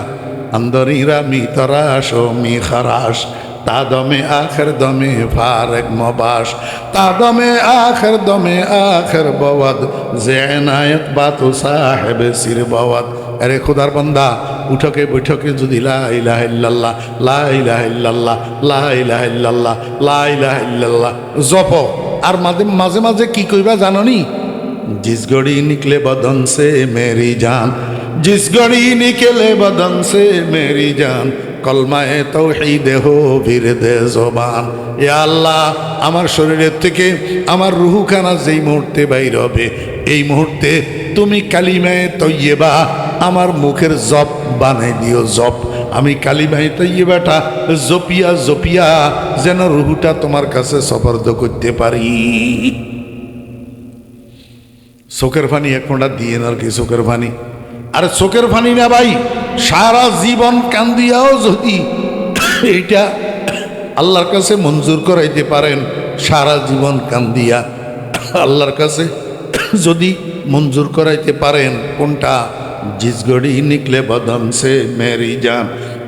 আন্দরিরা মি তরাস ও মি খারাস, তা দমে আখের দমে ফারেক মবাস, তা দমে আখের দমে আখের বওয়াদ, জেনায়েত বাতু সাহেবে সির বওয়াদ। আরে খুদার বান্দা, উঠকে বৈঠকে যদি লা ইলাহা ইল্লাল্লাহ, লা ইলাহা ইল্লাল্লাহ, লা ইলাহা ইল্লাল্লাহ, লা ইলাহা ইল্লাল্লাহ জপ, আর মাঝে মাঝে মাঝে কি কইবা জাননি? जिस घड़ी निकले बदन से मेरी जान, जिस घड़ी निकले बदन से मेरी जान, কলমায়ে তাওহীদে হো বিরদে জবান। এ আল্লাহ, আমার শরীরের থেকে আমার রুহখানা যেই মুহূর্তে বাইর হবে, এই মুহূর্তে তুমি কালিমায়ে তৈয়বা আমার মুখের জপ বানাই দিও, জপ। আমি কালিমায়ে তৈয়বাটা জপিয়া জপিয়া যেন রুহটা তোমার কাছে সপর্দ করতে পারি। চোখের পানি এক ফোঁটা দিয়ে আর কি, চোখের পানি। আর চোখের পানি না ভাই, সারা জীবন কান্দিয়াও যদি এইটা আল্লাহর কাছে মঞ্জুর করাইতে পারেন, সারা জীবন কান্দিয়া আল্লাহর কাছে যদি মঞ্জুর করাইতে পারেন, কোনটা? জিস ঘড়ি নিকলে বদন সে মেরি জান,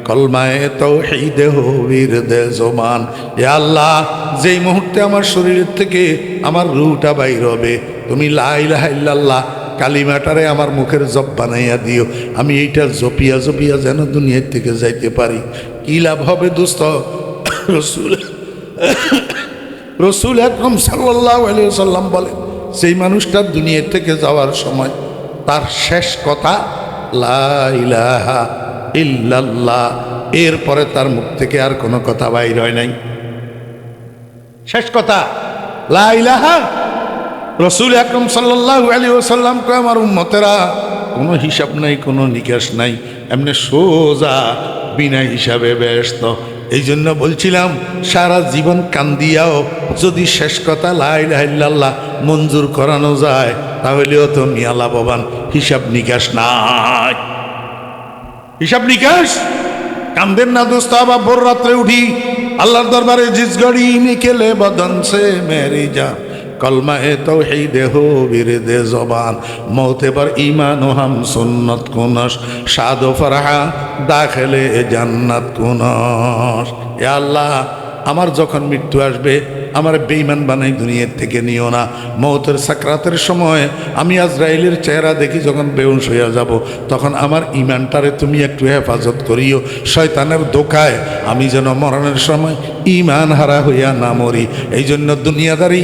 কলমায়ে তাওহীদে হো বিরদে জবান। এ আল্লাহ, যেই মুহূর্তে আমার শরীরের থেকে আমার রুহটা বাইর হবে, তুমি লা ইলাহা ইল্লাল্লাহ কালিমাটারে আমার মুখের জপ বানাইয়া দিও। আমি এইটা জপিয়া জপিয়া যেন দুনিয়ার থেকে যাইতে পারি। কি লাভ হবে দোস্ত? রসুল আকরাম সাল্লাল্লাহু আলাইহি ওয়াসাল্লাম বলেন, সেই মানুষটা দুনিয়ার থেকে যাওয়ার সময় তার শেষ কথা লা ইলাহা ইল্লাল্লাহ, এরপরে তার মুখ থেকে আর কোনো কথা বাইর হয় নাই। শেষ কথা লা ইলাহা। রসুল আকরাম সাল্লাল্লাহু আলাইহি ওয়াসাল্লাম কয়, আমার উম্মতেরা কোনো হিসাব নাই, কোনো নিকাশ নাই, এমনি সোজা বিনা হিসাবে ব্যস্ত। এই জন্য বলছিলাম, সারা জীবন কান্দিয়াও যদি শেষ কথা লা ইলাহা ইল্লাল্লাহ মঞ্জুর করানো যায়, তাহলেও তো মিয়া লাভবান। হিসাব নিকাশ নাই, হিসাব নিকাশ। কান্দেন না দোস্ত, আবার ভোর রাত্রে উঠি আল্লাহর দরবারে, জিস ঘড়ি নিকেলে বদন সে মেরি জান, কলমায়ে তাওহীদে হো বিরদে জবান, মৌতে পর ঈমান ও হাম সুন্নত কুনস, শাদ ও ফরহা দাখিলে জান্নাত কুনস। এ আল্লাহ, আমার যখন মৃত্যু আসবে, আমার বেঈমান বানাই দুনিয়ার থেকে নিও না। মৌতের সাকরাতের সময় আমি আজরাইলের চেহারা দেখি যখন বেহুশ হইয়া যাব, তখন আমার ঈমানটারে তুমি একটু হেফাজত করিও। শয়তানের ধোঁকায় আমি যেন মরণের সময় ঈমান হারা হইয়া না মরি। এই জন্য দুনিয়াদারি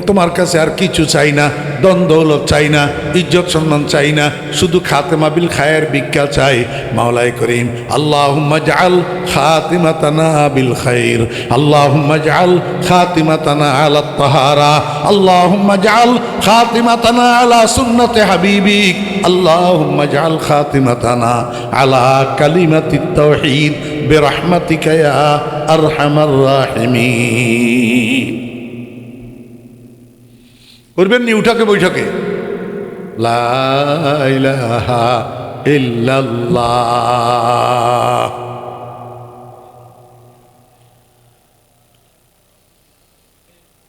তোমার কাছে আর কিছু চাই না, দ্বন্দ্বলত চাই না, ইজ্জত সম্মান চাই না, শুধু খাতেমা বিল খায়ের ভিক্ষা চাই। মাওলাই করিম, আল্লাহুম্মা জাআল খাতিমাতানা বিল খাইর, আল্লাহুম্মা জাআল খাতিমাতানা আলা তাহারা, আল্লাহুম্মা জাআল খাতিমাতানা আলা সুন্নতি হাবিবিক, আল্লাহুম্মা জাআল খাতিমাতানা আলা কালিমাতিত তাওহীদ বিরহমাতিকা ইয়া আরহামার রাহিমিন। করবেন নি উঠাকে বৈঠকে লা ইলাহা ইল্লাল্লাহ।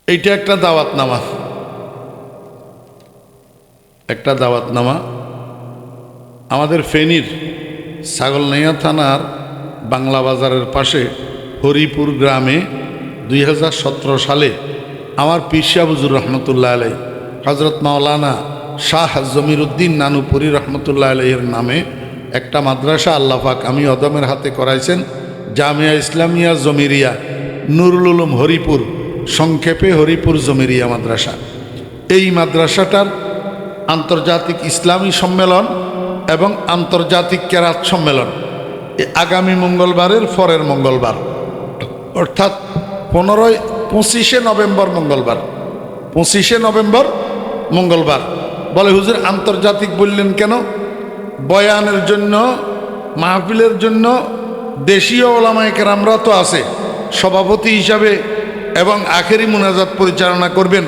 এইটা একটা দাওয়াতনামা, একটা দাওয়াতনামা আমাদের ফেনীর ছাগলনাইয়া থানার বাংলা বাজারের পাশে হরিপুর গ্রামে 2017 সালে আমার পীর সাহেব হুজুর রহমতুল্লাহ আলাই হজরত মাওলানা শাহ জমিরুদ্দিন নানুপুরি রহমতুল্লাহ আলাইয়ের নামে একটা মাদ্রাসা আল্লাহ পাক আমি অদমের হাতে করাইছেন, জামিয়া ইসলামিয়া জমিরিয়া নুরুল উলুম হরিপুর, সংক্ষেপে হরিপুর জমিরিয়া মাদ্রাসা। এই মাদ্রাসাটার আন্তর্জাতিক ইসলামী সম্মেলন এবং আন্তর্জাতিক কেরাত সম্মেলন আগামী মঙ্গলবারের পরের মঙ্গলবার, অর্থাৎ 25শে নভেম্বর মঙ্গলবার, 25শে নভেম্বর মঙ্গলবার। বলে হুজুর আন্তর্জাতিক বললেন কেন? বয়ানের জন্য, মাহফিলের জন্য দেশীয় ওলামায়ে কেরামরা তো আছে, সভাপতি হিসাবে এবং আখেরি মুনাজাত পরিচালনা করবেন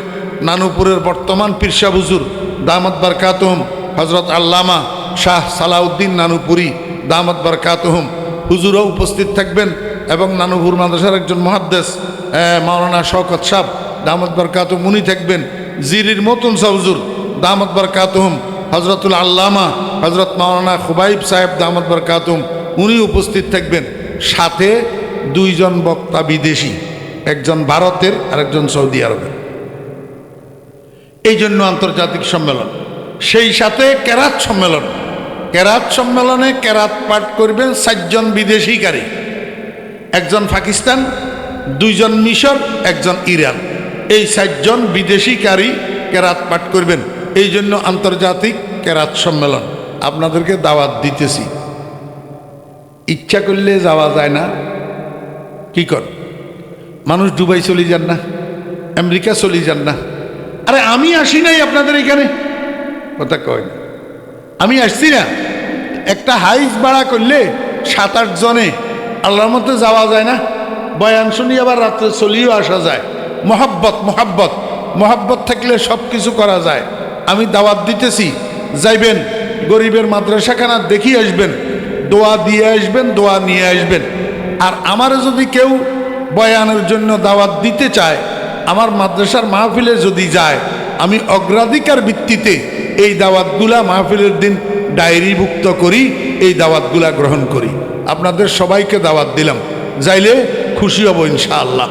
নানুপুরের বর্তমান পীর সাহেব হুজুর দামাত বারকাতুহুম হজরত আল্লামা শাহ সালাউদ্দিন নানুপুরি দামাত বারকাতুহুম হুজুরও উপস্থিত থাকবেন এবং নানুপুর মাদ্রাসার একজন মুহাদ্দিস মাওলানা শওকত সাহেব দামাত বারকাতুহুম উনি থাকবেন, জিরির মতন সাহ হুজুর দামাত বারকাতুহুম হজরতুল আল্লামা হজরত মাওলানা খুবাইব সাহেব দামাত বারকাতুহুম উনি উপস্থিত থাকবেন, সাথে দুইজন বক্তা বিদেশি, একজন ভারতের আর একজন সৌদি আরবের। এই জন্য আন্তর্জাতিক সম্মেলন, সেই সাথে কেরাত সম্মেলন। কেরাত সম্মেলনে কেরাত পাঠ করবেন 4 জন বিদেশি কারি, একজন পাকিস্তান, 2 জন মিশর, একজন ইরান। এই 4 জন বিদেশি কারি কেরাত পাঠ করবেন। এই জন্য আন্তর্জাতিক কেরাত সম্মেলন। আপনাদেরকে দাওয়াত দিতেছি, ইচ্ছা করলে যাওয়া যায় না, কি কর? মানুষ দুবাই চলে যান না, আমেরিকা চলে যান না? আরে আমি আসি নাই আপনাদের এখানে, কথা কয় না, আমি আসছি না। একটা হাইস ভাড়া করলে 7-8 জনে আল্লাহর মধ্যে যাওয়া যায় না? বয়ান শুনি আবার রাত্রে চলিয়েও আসা যায়। মহাব্বত মহাব্বত মহাব্বত থাকলে সব কিছু করা যায়। আমি দাওয়াত দিতেছি, যাইবেন, গরিবের মাদ্রাসাখানা দেখিয়ে আসবেন, দোয়া দিয়ে আসবেন, দোয়া নিয়ে আসবেন। আর আমার যদি কেউ বয়ানের জন্য দাওয়াত দিতে চায়, আমার মাদ্রাসার মাহফিলে যদি যায়, আমি অগ্রাধিকার ভিত্তিতে এই দাওয়াতগুলা মাহফিলের দিন ডায়েরিভুক্ত করি, এই দাওয়াতগুলা গ্রহণ করি। আপনাদের সবাইকে দাওয়াত দিলাম, যাইলে খুশি হব ইনশাআল্লাহ।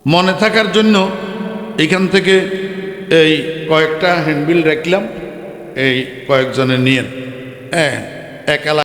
মনে থাকার জন্য এখান থেকে এই কয়েকটা হ্যান্ডবিল রাখলাম, এই কয়েকজনে নিয়েন। হ্যাঁ, এক